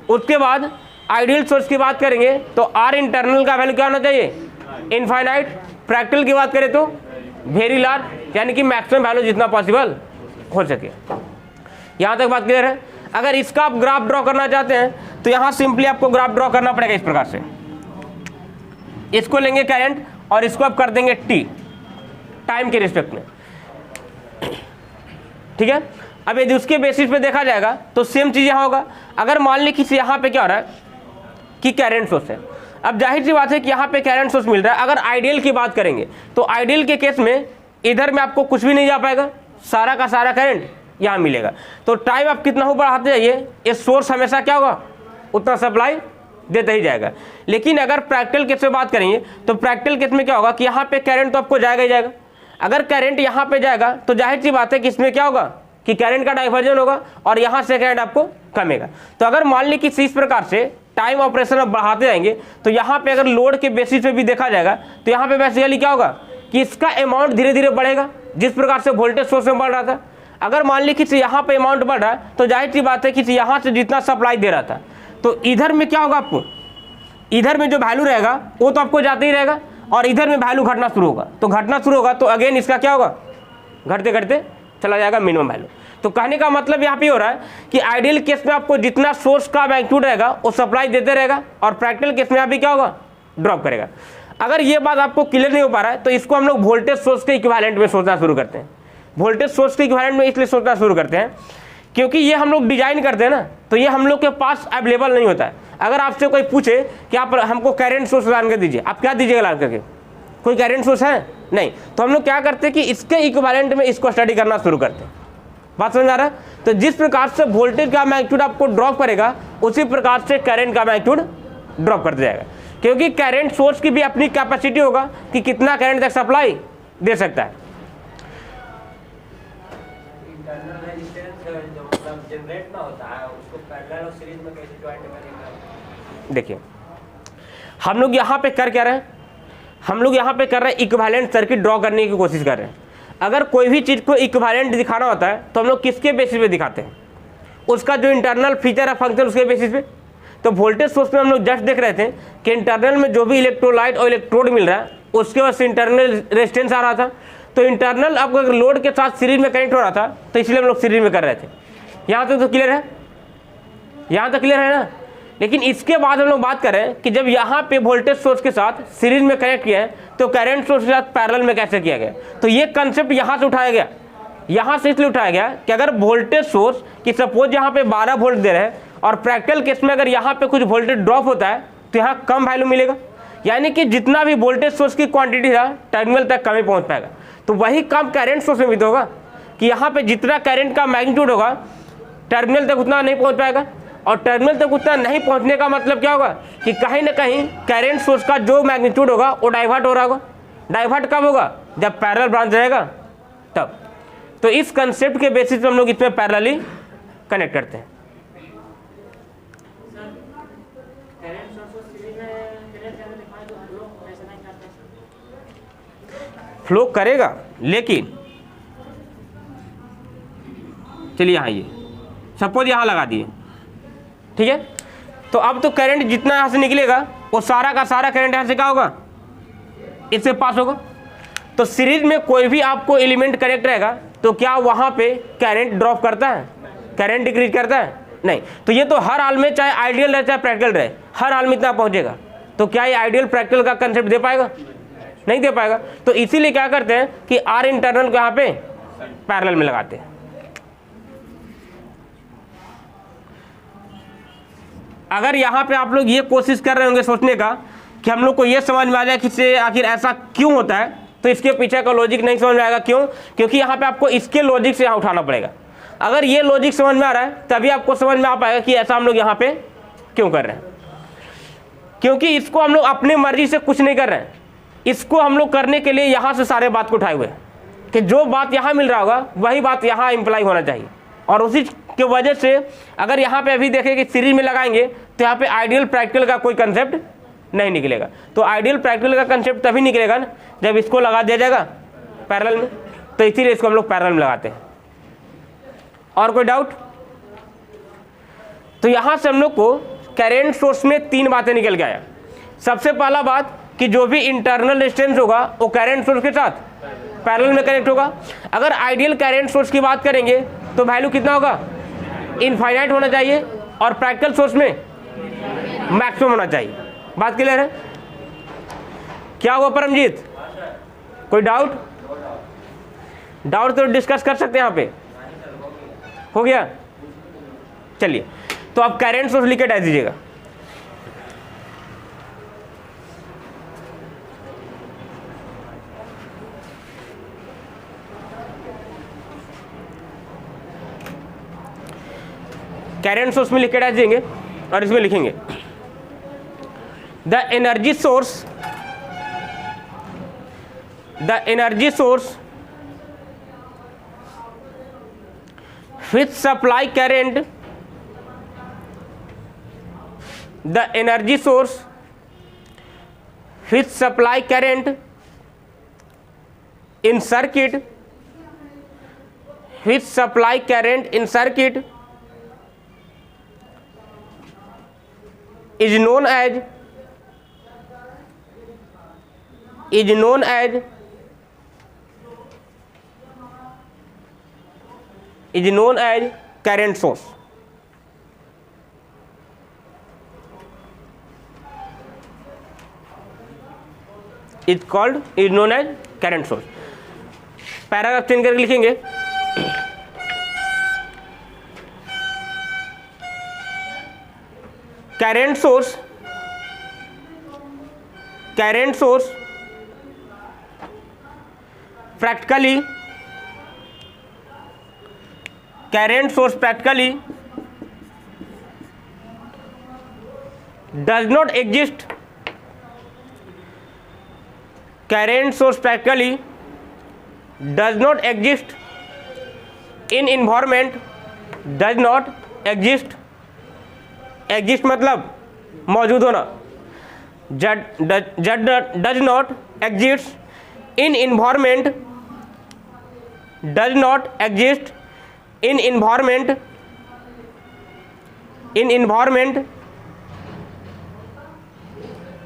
Speaker 1: उसके बाद आइडियल सोर्स की बात करेंगे तो आर इंटरनल का वैल्यू क्या होना चाहिए? इनफाइनाइट। प्रैक्टिकल की बात करें तो वेरी लार्ज, यानी कि मैक्सिमम वैल्यू जितना पॉसिबल हो सके। यहाँ तक बात क्लियर है। अगर इसका आप ग्राफ ड्रॉ करना चाहते हैं तो यहाँ सिंपली आपको ग्राफ ड्रॉ करना पड़ेगा इस प्रकार से। इसको लेंगे करंट और इसको आप कर देंगे टी, टाइम के रिस्पेक्ट में, ठीक है। अब यदि उसके बेसिस पे देखा जाएगा तो सेम चीज यहाँ होगा। अगर मान ली कि यहाँ पे क्या हो रहा है कि करंट सोर्स है, अब जाहिर सी बात है कि यहाँ पे करंट सोर्स मिल रहा है। अगर आइडियल की बात करेंगे तो आइडियल के केस में इधर में आपको कुछ भी नहीं जा पाएगा, सारा का सारा करंट यहाँ मिलेगा। तो टाइम आप कितना हो बढ़ाते जाइए, ये सोर्स हमेशा क्या होगा? उतना सप्लाई देता ही जाएगा। लेकिन अगर प्रैक्टिकल केस में बात करेंगे तो प्रैक्टिकल केस में क्या होगा कि यहाँ पे करंट तो आपको जाएगा ही जाएगा। अगर करंट यहाँ पे जाएगा तो जाहिर सी बात है कि इसमें क्या होगा कि करंट का डाइवर्जन होगा और यहाँ से करंट आपको कमेगा। तो अगर मान ली कि इस प्रकार से टाइम ऑपरेशन आप बढ़ाते जाएंगे तो यहाँ पे अगर लोड के बेसिस पे भी देखा जाएगा तो यहाँ पे बेसिकली क्या होगा कि इसका अमाउंट धीरे धीरे बढ़ेगा, जिस प्रकार से वोल्टेज सोर्स में बढ़ रहा था। अगर मान ली कि यहाँ पे अमाउंट बढ़ रहा है तो जाहिर सी बात है कि यहाँ से जितना सप्लाई दे रहा था तो इधर में क्या होगा, आपको इधर में जो वैल्यू रहेगा वो तो आपको जाते ही रहेगा और इधर में वैल्यू घटना शुरू होगा। तो घटना शुरू होगा तो अगेन इसका क्या होगा, घटते घटते चला जाएगा मिनिमम वैल्यू। तो कहने का मतलब यहाँ पे हो रहा है कि आइडियल केस में आपको जितना सोर्स का मैग्नीट्यूड रहेगा वो सप्लाई देते रहेगा और प्रैक्टिकल केस में यहाँ पे क्या होगा, ड्रॉप करेगा। अगर ये बात आपको क्लियर नहीं हो पा रहा है तो इसको हम लोग वोल्टेज सोर्स के इक्विवेलेंट में सोचना शुरू करते हैं। वोल्टेज सोर्स के इक्विवेलेंट में इसलिए सोचना शुरू करते हैं क्योंकि ये हम लोग डिजाइन करते हैं ना, तो ये हम लोग के पास अवेलेबल नहीं होता है। अगर आपसे कोई पूछे कि आप हमको करंट सोर्स लान कर दीजिए, आप क्या दीजिएगा लान करके? कोई करंट सोर्स है नहीं। तो हम लोग क्या करते हैं कि इसके इक्विवेलेंट में इसको स्टडी करना शुरू करते हैं। बात समझ आ रहा है? तो जिस प्रकार से वोल्टेज का मैग्नीट्यूड आपको ड्रॉप करेगा उसी प्रकार से करंट का मैग्नीट्यूड ड्रॉप करते जाएगा, क्योंकि करंट सोर्स की भी अपनी कैपेसिटी होगा कि कितना करंट तक सप्लाई दे सकता है।
Speaker 2: इंटरनल रेजिस्टेंस जो मतलब जनरेट ना होता है उसको पैरेलल और सीरीज में कैसे ज्वाइंट करेंगे?
Speaker 1: देखिए हम लोग यहाँ पे कर क्या रहे हैं, हम लोग यहाँ पे कर रहे हैं इक्विवेलेंट सर्किट ड्रॉ करने की कोशिश कर रहे हैं। अगर कोई भी चीज़ को इक्विवेलेंट दिखाना होता है तो हम लोग किसके बेसिस पे दिखाते हैं, उसका जो इंटरनल फीचर है फंक्शन उसके बेसिस पे। तो वोल्टेज सोर्स में हम लोग जस्ट देख रहे थे कि इंटरनल में जो भी इलेक्ट्रोलाइट और इलेक्ट्रोड मिल रहा है उसके वजह से इंटरनल रेजिस्टेंस आ रहा था। तो इंटरनल आपको अगर लोड के साथ सीरीज में कनेक्ट हो रहा था तो इसलिए हम लोग सीरीज में कर रहे थे। यहाँ तक तो क्लियर है, यहाँ तक क्लियर है ना। लेकिन इसके बाद हम लोग बात करें कि जब यहाँ पे वोल्टेज सोर्स के साथ सीरीज में कनेक्ट किया है तो करंट सोर्स के साथ पैरेलल में कैसे किया गया। तो ये कंसेप्ट यहाँ से उठाया गया, यहाँ से इसलिए उठाया गया कि अगर वोल्टेज सोर्स की सपोज यहाँ पे 12 वोल्ट दे रहे हैं और प्रैक्टिकल केस में अगर यहाँ पे कुछ वोल्टेज ड्रॉप होता है तो यहाँ कम वैल्यू मिलेगा, यानी कि जितना भी वोल्टेज सोर्स की क्वांटिटी था टर्मिनल तक कम ही पहुँच पाएगा। तो वही काम करंट सोर्स में भी तो होगा कि यहाँ पे जितना करंट का मैग्नीट्यूड होगा टर्मिनल तक उतना नहीं पहुँच पाएगा, और टर्मिनल तक उतना नहीं पहुँचने का मतलब क्या होगा कि कहीं ना कहीं करंट सोर्स का जो मैग्नीट्यूड होगा वो डाइवर्ट हो रहा होगा। डाइवर्ट कब होगा, जब पैरेलल ब्रांच रहेगा तब। तो इस कंसेप्ट के बेसिस पे हम लोग इसमें पैरेलली कनेक्ट करते हैं। फ्लो करेगा, लेकिन चलिए यहाँ ये सपोज यहाँ लगा दिए, ठीक है। तो अब तो करंट जितना यहाँ से निकलेगा वो सारा का सारा करंट यहाँ से क्या होगा, इससे पास होगा। तो सीरीज में कोई भी आपको एलिमेंट कनेक्ट रहेगा तो क्या वहाँ पे करंट ड्रॉप करता है, करंट डिक्रीज करता है, नहीं। तो ये तो हर हाल में चाहे आइडियल रहे चाहे प्रैक्टिकल रहे हर हाल में इतना पहुँचेगा। तो क्या ये आइडियल प्रैक्टिकल का कंसेप्ट दे पाएगा, नहीं दे पाएगा। तो इसीलिए क्या करते हैं कि आर इंटरनल को यहाँ पे पैरेलल में लगाते हैं। अगर यहाँ पे आप लोग ये कोशिश कर रहे होंगे सोचने का कि हम लोग को ये समझ में आ जाए कि से आखिर ऐसा क्यों होता है, तो इसके पीछे का लॉजिक नहीं समझ में आएगा। क्यों, क्योंकि यहाँ पे आपको इसके लॉजिक से यहाँ उठाना पड़ेगा। अगर ये लॉजिक समझ में आ रहा है तभी आपको समझ में आ पाएगा कि ऐसा हम लोग यहाँ पे क्यों कर रहे हैं। क्योंकि इसको हम लोग अपनी मर्जी से कुछ नहीं कर रहे हैं, इसको हम लोग करने के लिए यहाँ से सारे बात को उठाए हुए हैं कि जो बात यहाँ मिल रहा होगा वही बात यहाँ इम्प्लाई होना चाहिए। और उसी की वजह से अगर यहाँ पे अभी देखें कि सीरीज में लगाएंगे तो यहाँ पे आइडियल प्रैक्टिकल का कोई कंसेप्ट नहीं निकलेगा। तो आइडियल प्रैक्टिकल का कंसेप्ट तभी निकलेगा ना जब इसको लगा दिया जाएगा पैरेलल में। तो इसीलिए इसको हम लोग पैरेलल में लगाते हैं। और कोई डाउट? तो यहाँ से हम लोग को करंट सोर्स में 3 बातें निकल के आया। सबसे पहला बात कि जो भी इंटरनल रेजिस्टेंस होगा वो करंट सोर्स के साथ पैरेलल में कनेक्ट होगा। अगर आइडियल करंट सोर्स की बात करेंगे तो वैल्यू कितना होगा, इनफाइनाइट होना चाहिए, और प्रैक्टिकल सोर्स में मैक्सिमम होना चाहिए। बात क्लियर है? क्या हुआ परमजीत, कोई डाउट? डाउट तो डिस्कस कर सकते हैं यहाँ पे, हो गया? चलिए तो आप करंट सोर्स लिख के डाल दीजिएगा। करंट सोर्स में लिख के डाल देंगे और इसमें लिखेंगे the energy source which supply current, the energy source which supply current in circuit, which supply current in circuit is known as current source. Is known as current source. Paragraph change करके लिखेंगे current source practically does not exist. Current source practically does not exist in environment does not exist, exist मतलब मौजूद होना, does not exist in environment, does not exist in environment, in environment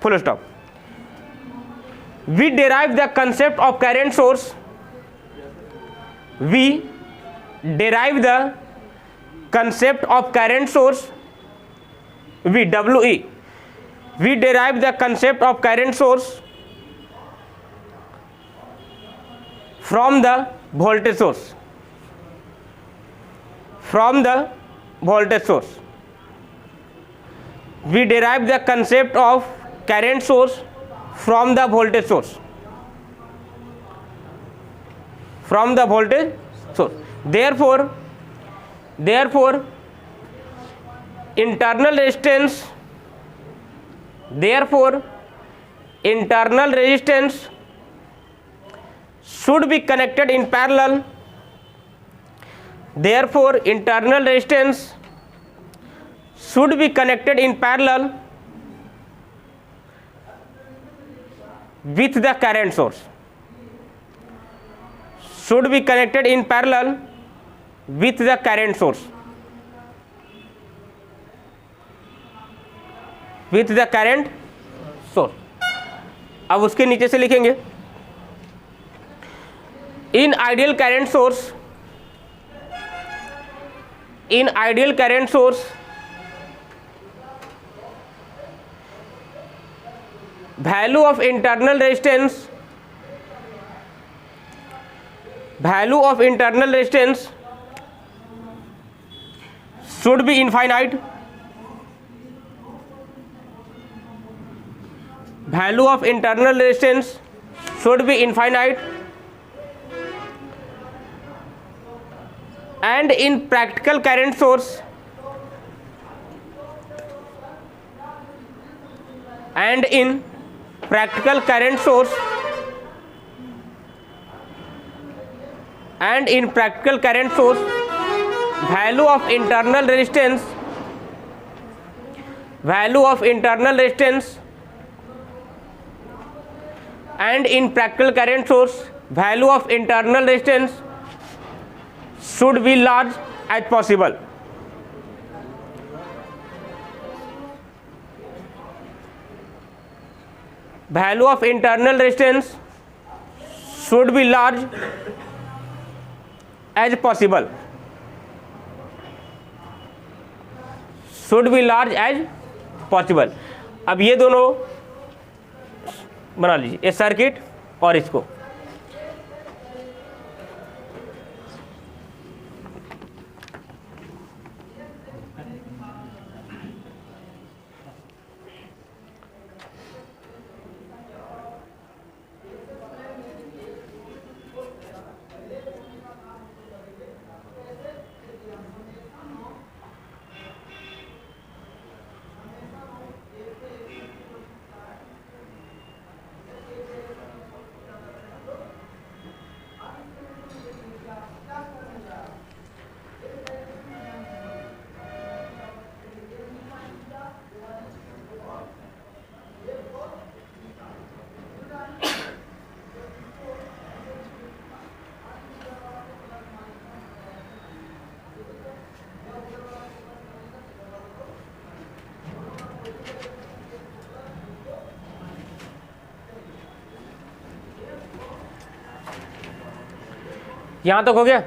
Speaker 1: full stop. We derive the concept of current source, we derive the concept of current source, we derive the concept of current source from the voltage source, from the voltage source. We derive the concept of current source from the voltage source, from the voltage source. Therefore internal resistance, should be connected in parallel, therefore internal resistance should be connected in parallel with the current source, should be connected in parallel with the current source, with the current source. अब उसके नीचे से लिखेंगे in ideal current source, in ideal current source value of internal resistance, value of internal resistance should be infinite, value of internal resistance should be infinite, and in practical current source, and in practical current source, and in practical current source value of internal resistance, value of internal resistance, and in practical current source value of internal resistance should be large as possible. Value of internal resistance should be large as possible, should be large as possible. अब ये दोनों बना लीजिए, ये circuit और इसको यहाँ तक हो गया।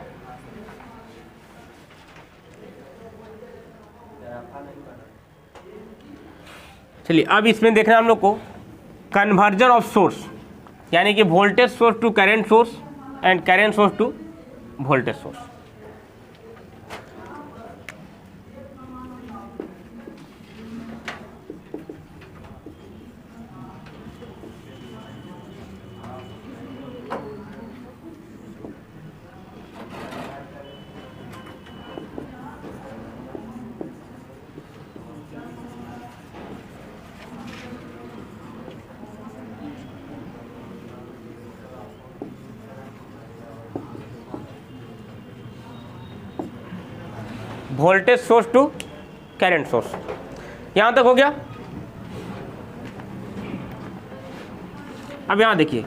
Speaker 1: चलिए अब इसमें देखना है हम लोग को कन्वर्जन ऑफ सोर्स, यानी कि voltage source to current source and current source to voltage source. Voltage source to current source. यहां तक हो गया। अब यहां देखिए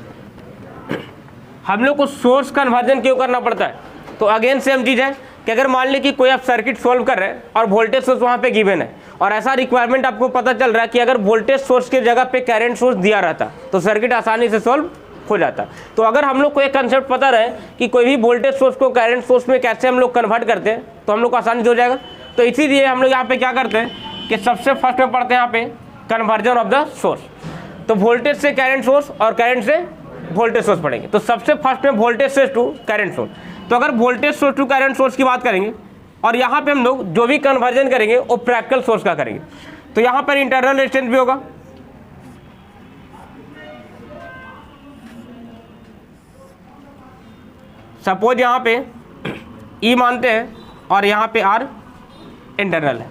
Speaker 1: हम लोग को सोर्स कन्वर्जन क्यों करना पड़ता है। तो अगेन सेम चीज है कि अगर मान लीजिए कि कोई आप सर्किट सोल्व कर रहे हैं और वोल्टेज सोर्स वहां पे गिवन है और ऐसा रिक्वायरमेंट आपको पता चल रहा है कि अगर वोल्टेज सोर्स की जगह पे करंट सोर्स दिया रहता तो सर्किट आसानी से सोल्व हो जाता। तो अगर हम लोग को एक कंसेप्ट पता रहे कि कोई भी वोल्टेज सोर्स को करंट सोर्स में कैसे हम लोग कन्वर्ट करते हैं तो हम लोग को आसानी से हो जाएगा। तो इसीलिए हम लोग यहाँ पे क्या करते हैं कि सबसे फर्स्ट में पढ़ते हैं यहाँ पे कन्वर्जन ऑफ द सोर्स। तो वोल्टेज से करंट सोर्स और करंट से वोल्टेज सोर्स पढ़ेंगे। तो सबसे फर्स्ट में voltage source to current source. तो अगर voltage source to current source की बात करेंगे और यहाँ पे हम लोग जो भी कन्वर्जन करेंगे वो प्रैक्टिकल सोर्स का करेंगे। तो यहाँ पर इंटरनल रेजिस्टेंस भी होगा, सपोज यहाँ पे E मानते हैं और यहाँ पे R इंटरनल है।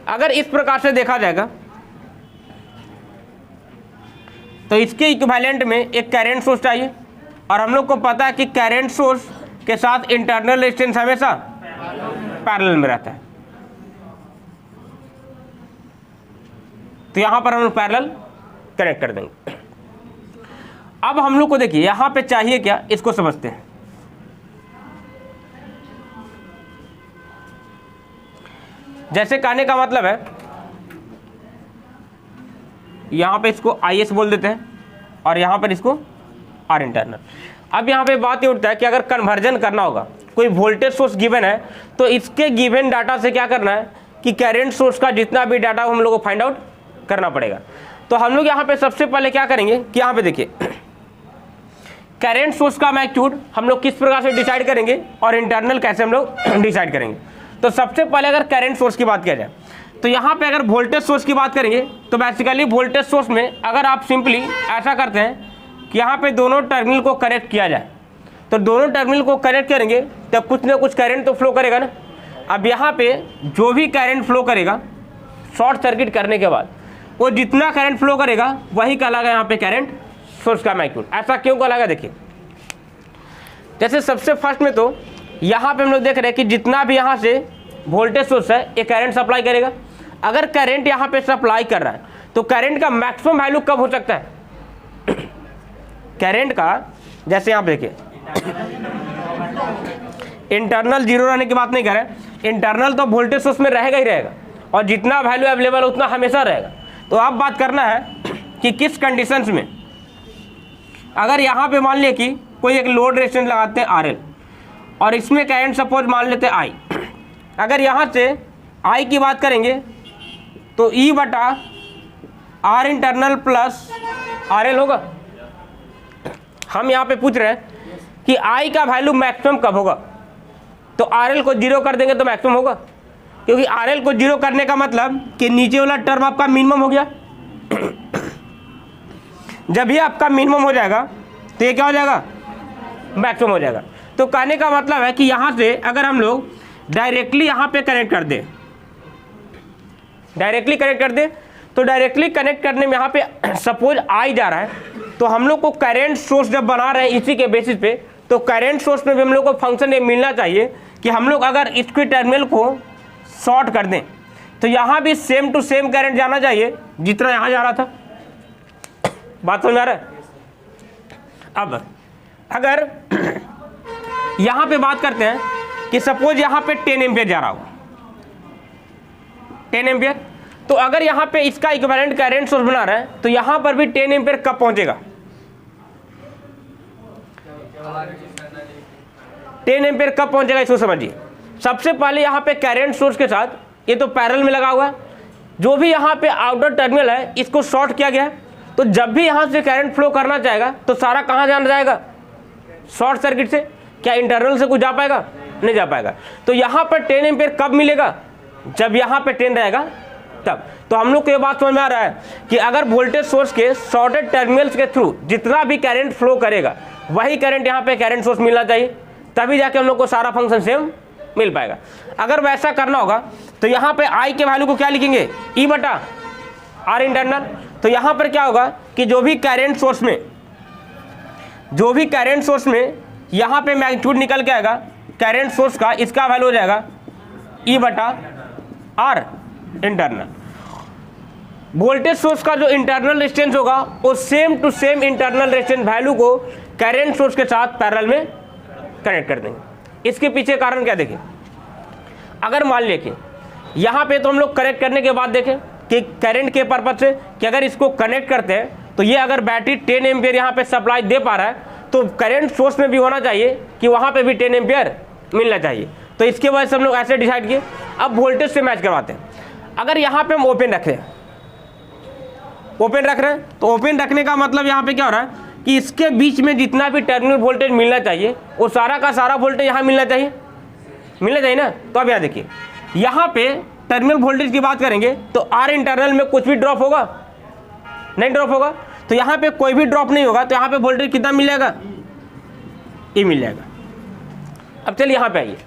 Speaker 1: अगर इस प्रकार से देखा जाएगा तो इसके इक्विवेलेंट में एक करंट सोर्स चाहिए और हम लोग को पता है कि करंट सोर्स के साथ इंटरनल रेजिस्टेंस हमेशा पैरेलल में रहता है। तो यहां पर हम लोग पैरेलल कनेक्ट कर देंगे। अब हम लोग को देखिए यहां पे चाहिए क्या, इसको समझते हैं। जैसे कहने का मतलब है यहां पे इसको IS बोल देते हैं और यहां पर इसको R इंटरनल। अब यहां पे बात ये उठता है कि अगर कन्वर्जन करना होगा, कोई वोल्टेज सोर्स गिवन है तो इसके गिवन डाटा से क्या करना है कि करंट सोर्स का जितना भी डाटा हम लोग को फाइंड आउट करना पड़ेगा। तो हम लोग यहाँ पे सबसे पहले क्या करेंगे कि यहाँ पे देखिए करंट सोर्स का मैग्नीट्यूड हम लोग किस प्रकार से डिसाइड करेंगे और इंटरनल कैसे हम लोग डिसाइड करेंगे। तो सबसे पहले अगर करंट सोर्स की बात किया जाए तो यहाँ पे अगर वोल्टेज सोर्स की बात करेंगे तो बेसिकली वोल्टेज सोर्स में अगर आप सिंपली ऐसा करते हैं कि यहाँ पे दोनों टर्मिनल को कनेक्ट किया जाए तो दोनों टर्मिनल को कनेक्ट करेंगे तब कुछ ना कुछ करंट तो फ्लो करेगा ना। अब यहाँ पे जो भी करंट फ्लो करेगा शॉर्ट सर्किट करने के बाद वो जितना करंट फ्लो करेगा वही कहलाएगा यहाँ पे करंट सोर्स का मैग्नीट्यूड। ऐसा क्यों कहलाएगा देखिए, जैसे सबसे फर्स्ट में तो यहाँ पे हम लोग देख रहे हैं कि जितना भी यहाँ से वोल्टेज सोर्स है ये करंट सप्लाई करेगा। अगर करंट यहाँ पे सप्लाई कर रहा है तो करंट का मैक्सिमम वैल्यू कब हो सकता है करंट का, जैसे यहाँ पे देखिए इंटरनल जीरो रहने की बात नहीं कर रहे, इंटरनल तो वोल्टेज सोर्स में रहेगा ही रहेगा और जितना वैल्यू अवेलेबल उतना हमेशा रहेगा। तो अब बात करना है कि किस कंडीशंस में, अगर यहाँ पे मान लिया कि कोई एक लोड रेजिस्टेंस लगाते हैं RL और इसमें करंट सपोज मान लेते हैं I। अगर यहाँ से I की बात करेंगे तो E बटा R इंटरनल प्लस RL होगा। हम यहाँ पे पूछ रहे हैं कि I का वैल्यू मैक्सिमम कब होगा, तो RL को जीरो कर देंगे तो मैक्सिमम होगा, क्योंकि RL को जीरो करने का मतलब कि नीचे वाला टर्म आपका मिनिमम हो गया। जब ये आपका मिनिमम हो जाएगा तो ये क्या हो जाएगा, मैक्सिमम हो जाएगा। तो कहने का मतलब है कि यहाँ से अगर हम लोग डायरेक्टली यहाँ पे कनेक्ट कर दें, डायरेक्टली कनेक्ट कर दें तो डायरेक्टली कनेक्ट करने में यहाँ पे सपोज I जा रहा है तो हम लोग को करंट सोर्स जब बना रहे हैं इसी के बेसिस पे, तो करंट सोर्स में भी हम लोग को फंक्शन ये मिलना चाहिए कि हम लोग अगर इसके टर्मिनल को शॉर्ट कर दें तो यहाँ भी सेम टू सेम करंट जाना चाहिए जितना यहाँ जा रहा था। बात समझ आ रहा है। अब अगर यहाँ पे बात करते हैं कि सपोज यहाँ पे 10 एम्पियर जा रहा हो, 10 एम्पियर, तो अगर यहाँ पे इसका इक्विवेलेंट करंट सोर्स बना रहा है तो यहाँ पर भी 10 एम्पियर कब पहुंचेगा, 10 एम्पियर कब पहुंचेगा इसको समझिए। सबसे पहले यहाँ पे करंट सोर्स के साथ ये तो पैरेलल में लगा हुआ है, जो भी यहाँ पे आउटर टर्मिनल है इसको शॉर्ट किया गया है, तो जब भी यहाँ से करंट फ्लो करना चाहेगा तो सारा कहाँ जाना जाएगा, शॉर्ट सर्किट से। क्या इंटरनल से कुछ जा पाएगा, नहीं जा पाएगा। तो यहाँ पर 10 एम्पियर कब मिलेगा, जब यहाँ पे 10 रहेगा तब। तो हम लोग को ये बात समझ में आ रहा है कि अगर वोल्टेज सोर्स के शॉर्टेड टर्मिनल्स के थ्रू जितना भी करंट फ्लो करेगा वही करंट यहाँ पे करंट सोर्स मिलना चाहिए, तभी जाके हम लोग को सारा फंक्शन सेम मिल पाएगा। अगर वैसा करना होगा तो यहाँ पे I के वैल्यू को क्या लिखेंगे, E बटा R इंटरनल। तो यहाँ पर क्या होगा कि जो भी करंट सोर्स में यहाँ पे मैग्नीट्यूड निकल के आएगा करंट सोर्स का, इसका वैल्यू हो जाएगा ई बटा आर इंटरनल। वोल्टेज सोर्स का जो इंटरनल रेजिस्टेंस होगा वो same to same internal resistance value को करंट सोर्स के साथ पैरेलल में कनेक्ट कर देंगे। इसके पीछे कारण क्या देखें, अगर मान लें कि यहाँ पे तो हम लोग कनेक्ट करने के बाद देखें कि करंट के पर्पज से कि अगर इसको कनेक्ट करते हैं तो ये अगर बैटरी 10 एम्पियर यहाँ पे सप्लाई दे पा रहा है तो करंट सोर्स में भी होना चाहिए कि वहाँ पे भी 10 एम्पियर मिलना चाहिए। तो इसके वजह से हम लोग ऐसे डिसाइड किए। अब वोल्टेज से मैच करवाते हैं। अगर यहाँ पे हम ओपन रख रहे हैं, ओपन रख रहे हैं तो ओपन रखने का मतलब यहाँ पे क्या हो रहा है कि इसके बीच में जितना भी टर्मिनल वोल्टेज मिलना चाहिए वो सारा का सारा वोल्टेज यहाँ मिलना चाहिए ना। तो अब यहाँ देखिए, यहाँ पे टर्मिनल वोल्टेज की बात करेंगे तो आर इंटरनल में कुछ भी ड्रॉप होगा, नहीं ड्रॉप होगा, तो यहाँ पे कोई भी ड्रॉप नहीं होगा, तो यहाँ पे वोल्टेज कितना मिल जाएगा, ई मिल जाएगा। अब चलिए यहाँ पे आइए,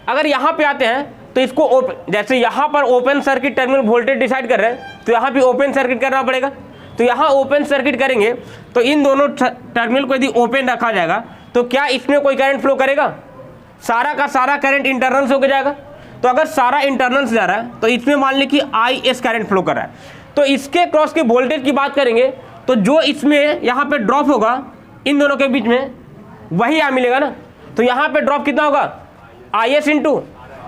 Speaker 1: अगर यहाँ पे आते हैं तो इसको ओपन, जैसे यहाँ पर open circuit terminal voltage decide कर रहे हैं तो यहाँ भी ओपन सर्किट करना पड़ेगा। तो यहाँ ओपन सर्किट करेंगे तो इन दोनों टर्मिनल को यदि ओपन रखा जाएगा तो क्या इसमें कोई करंट फ्लो करेगा, सारा का सारा करंट इंटरनल से होकर जाएगा। तो अगर सारा इंटरनल से जा रहा है तो इसमें मान लें कि IS करंट फ्लो कर रहा है, तो इसके क्रॉस के वोल्टेज की बात करेंगे तो जो इसमें यहाँ पे ड्रॉप होगा इन दोनों के बीच में वही यहाँ मिलेगा ना। तो यहाँ पे ड्रॉप कितना होगा, IS इंटू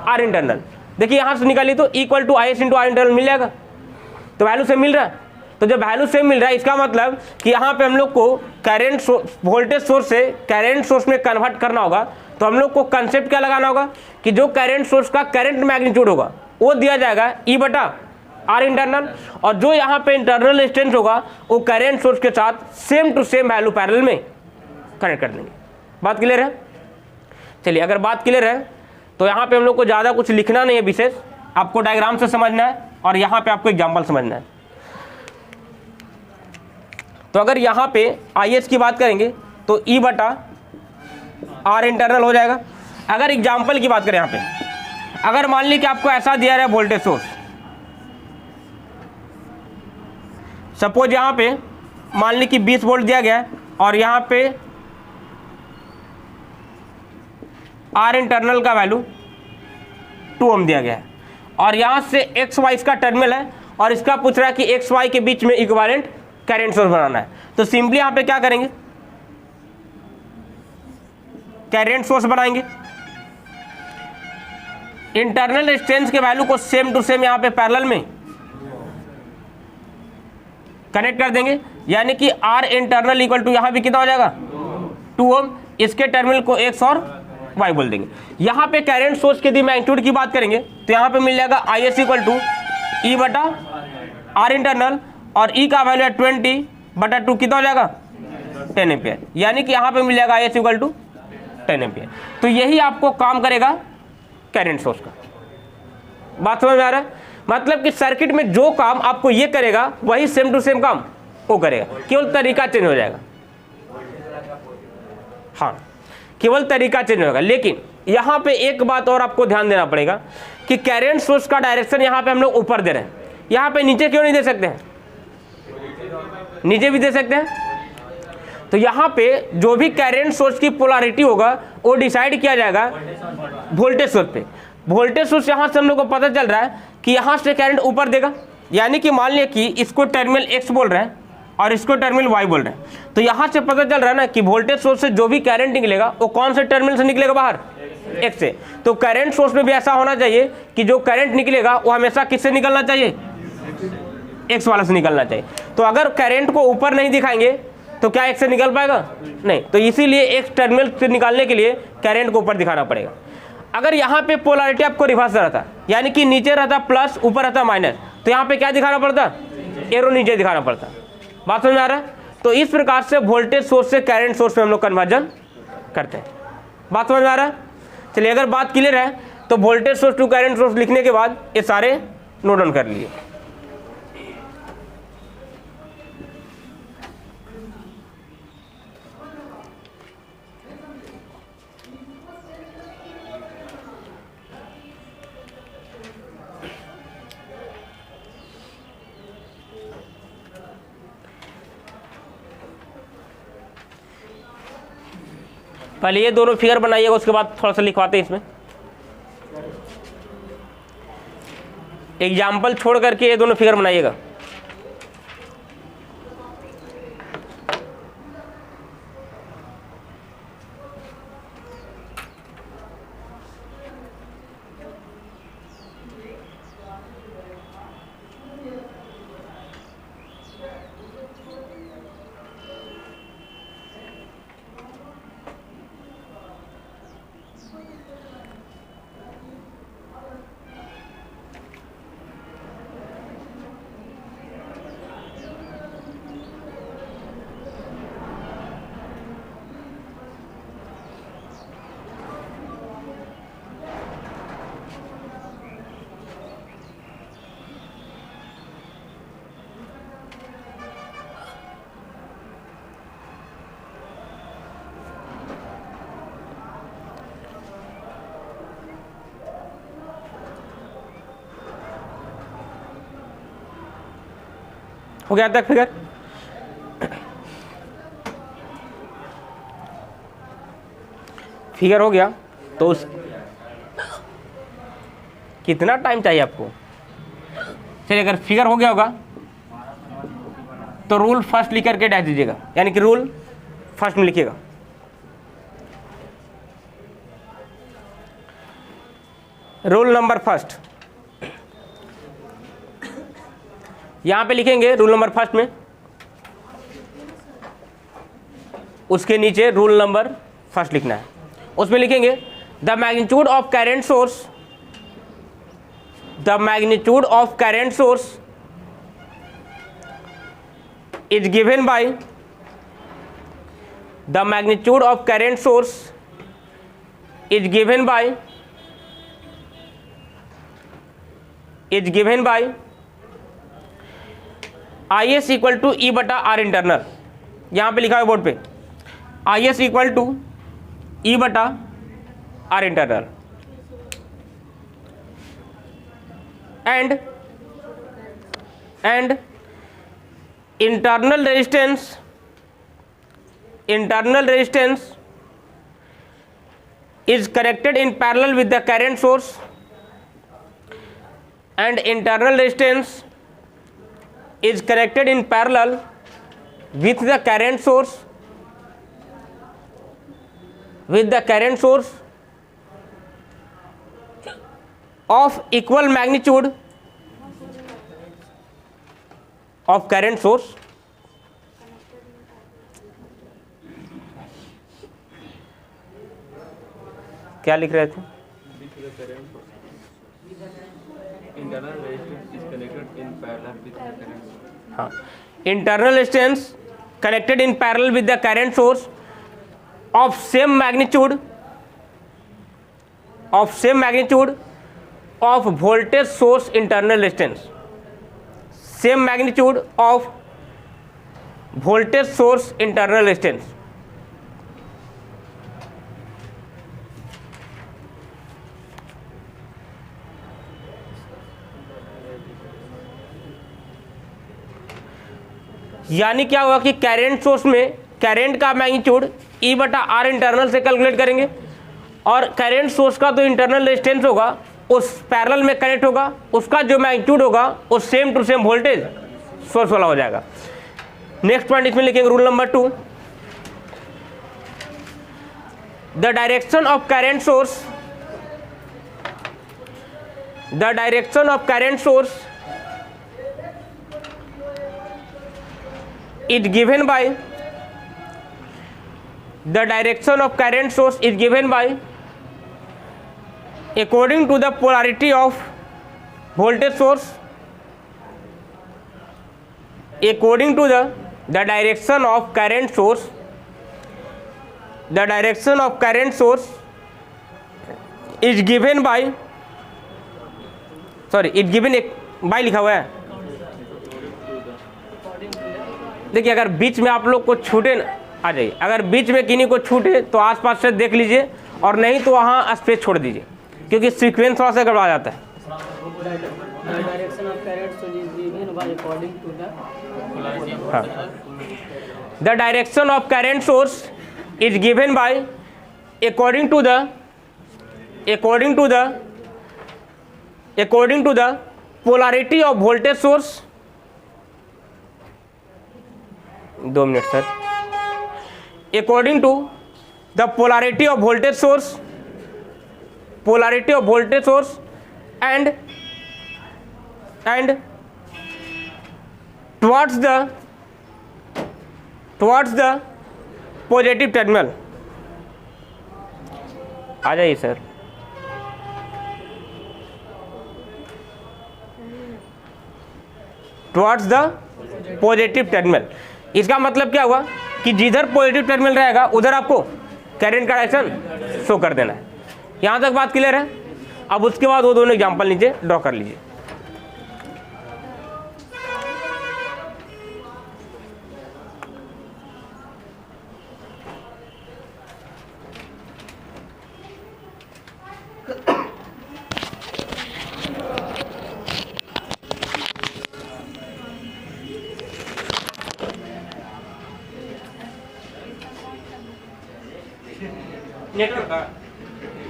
Speaker 1: आर इंटरनल। देखिए यहाँ से निकालिए तो equal to IS into R internal मिल जाएगा। तो वैल्यू से मिल रहा है, तो जब वैल्यू सेम मिल रहा है इसका मतलब कि यहाँ पे हम लोग को करंट वोल्टेज सोर्स से करंट सोर्स में कन्वर्ट करना होगा। तो हम लोग को कंसेप्ट क्या लगाना होगा कि जो करंट सोर्स का करंट मैग्नीट्यूड होगा वो दिया जाएगा ई बटा आर इंटरनल, और जो यहाँ पे इंटरनल रेजिस्टेंस होगा वो करंट सोर्स के साथ same to same value parallel में कनेक्ट कर देंगे। बात क्लियर है? चलिए, अगर बात क्लियर है तो यहाँ पे हम लोग को ज़्यादा कुछ लिखना नहीं है विशेष, आपको डायग्राम से समझना है और यहाँ पे आपको एग्जाम्पल समझना है। तो अगर यहाँ पे IS की बात करेंगे तो ई बटा आर इंटरनल हो जाएगा। अगर एग्जाम्पल की बात करें यहाँ पे, अगर मान ली कि आपको ऐसा दिया रहा है वोल्टेज सोर्स, सपोज यहाँ पे मान ली कि 20 वोल्ट दिया गया है और यहाँ पे आर इंटरनल का वैल्यू 2 ओम दिया गया है और यहाँ से XY इसका टर्मिनल है और इसका पूछ रहा है कि XY के बीच में इक्विवेलेंट करंट सोर्स बनाना है। तो सिंपली यहाँ पे क्या करेंगे, करंट सोर्स बनाएंगे, इंटरनल रेजिस्टेंस के वैल्यू को सेम टू सेम यहाँ पे पैरेलल में कनेक्ट कर देंगे, यानी कि आर इंटरनल इक्वल टू यहाँ भी कितना हो जाएगा 2 ओम, इसके टर्मिनल को X और Y बोल देंगे। यहाँ पे करंट सोर्स के यदि मैग्नीट्यूड की बात करेंगे तो यहाँ पे मिल जाएगा IS इक्वल टू ई बटा आर इंटरनल और ई का वैल्यू है 20 बटा 2 कितना हो जाएगा 10 एम्पियर, यानी कि यहाँ पे मिल जाएगा IS इक्वल टू 10 एम्पियर। तो यही आपको काम करेगा करंट सोर्स का। बात समझ में आ रहा है? मतलब कि सर्किट में जो काम आपको ये करेगा वही सेम टू सेम काम वो करेगा, केवल तरीका चेंज हो जाएगा। हाँ, केवल तरीका चेंज होगा। लेकिन यहाँ पे एक बात और आपको ध्यान देना पड़ेगा कि करंट सोर्स का डायरेक्शन यहाँ पे हम लोग ऊपर दे रहे हैं, यहाँ पे नीचे क्यों नहीं दे सकते हैं, नीचे भी दे सकते हैं। तो यहाँ पे जो भी करंट सोर्स की पोलैरिटी होगा वो डिसाइड किया जाएगा वोल्टेज सोर्स पे। वोल्टेज सोर्स यहाँ से हम लोग को पता चल रहा है कि यहाँ से करंट ऊपर देगा, यानी कि मान लिया कि इसको टर्मिनल X बोल रहे हैं और इसको टर्मिनल Y बोल रहे हैं। तो यहाँ से पता चल रहा है ना कि वोल्टेज सोर्स से जो भी करंट निकलेगा वो कौन से टर्मिनल से निकलेगा, बाहर X से। तो करंट सोर्स में भी ऐसा होना चाहिए कि जो करंट निकलेगा वो हमेशा किससे निकलना चाहिए, X वाला से निकलना चाहिए। तो अगर करंट को ऊपर नहीं दिखाएंगे तो क्या X से निकल पाएगा, नहीं। तो इसीलिए X टर्मिनल से निकालने के लिए करंट को ऊपर दिखाना पड़ेगा। अगर यहाँ पे पोलैरिटी आपको रिवर्स रहता, यानी कि नीचे रहता प्लस ऊपर रहता माइनस, तो यहाँ पे क्या दिखाना पड़ता, एरो नीचे दिखाना पड़ता। बात समझ में आ रहा है? तो इस प्रकार से वोल्टेज सोर्स से करंट सोर्स में हम लोग कन्वर्जन करते हैं। बात समझ में आ रहा है? चलिए, अगर बात क्लियर है तो voltage source to current source लिखने के बाद ये सारे नोट डाउन कर लिए। पहले ये दोनों फिगर बनाइएगा, उसके बाद थोड़ा सा लिखवाते हैं इसमें। एग्जाम्पल छोड़ करके ये दोनों फिगर बनाइएगा। हो गया तक फिगर? फिगर हो गया तो उस कितना टाइम चाहिए आपको? चलिए अगर फिगर हो गया होगा तो रूल फर्स्ट लिख करके डैश दीजिएगा, यानी कि रूल फर्स्ट में लिखिएगा। रूल नंबर फर्स्ट यहां पे लिखेंगे, रूल नंबर फर्स्ट में, उसके नीचे रूल नंबर फर्स्ट लिखना है। उसमें लिखेंगे the magnitude of current source, the magnitude of current source is given by, the magnitude of current source is given by, is given by IS equal to E बटा R internal. यहां पे लिखा है board पे IS equal to E बटा R internal and internal resistance is connected in parallel with the current source, and internal resistance is connected in parallel with the current source, of equal magnitude of current source. क्या लिख रहे थे?
Speaker 4: Internal resistance is connected in parallel with the current source.
Speaker 1: हाँ, internal resistance connected in parallel with the current source of same magnitude of voltage source internal resistance, same magnitude of voltage source internal resistance. यानी क्या हुआ कि current source में current का magnitude ई बटा R internal से calculate करेंगे, और करंट सोर्स का तो इंटरनल रेजिस्टेंस होगा, उस पैरेलल में कनेक्ट होगा, उसका जो मैग्नीट्यूड होगा वो same to same voltage source वाला हो जाएगा। नेक्स्ट पॉइंट इसमें लिखेंगे rule number 2, the direction of current source is given by, the direction of current source is given by according to the polarity of voltage source, according to the direction of current source, the direction of current source is given by, sorry, is given by लिखा हुआ है। देखिए अगर बीच में आप लोग को छूटे न आ जाइए, अगर बीच में किन्हीं को छूटे तो आसपास से देख लीजिए, और नहीं तो वहाँ स्पेस छोड़ दीजिए, क्योंकि सीक्वेंस थोड़ा सा गड़बड़ा जाता है। The direction of current source is given by according to the polarity of voltage source, 2 minute sir, according to the polarity of voltage source, and towards the positive terminal. आ जाइए सर। टुवर्ड्स द पॉजिटिव टर्मिनल, इसका मतलब क्या हुआ कि जिधर positive terminal रहेगा उधर आपको करंट का डायरेक्शन शो कर देना है। यहाँ तक बात क्लियर है। अब उसके बाद वो दोनों एग्जांपल नीचे ड्रॉ कर लीजिए।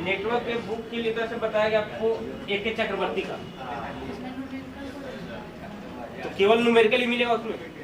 Speaker 1: नेटवर्क के बुक की तरह से बताया गया आपको एक के चक्रवर्ती का, तो केवल न्यूमेरिकली मिलेगा उसमें।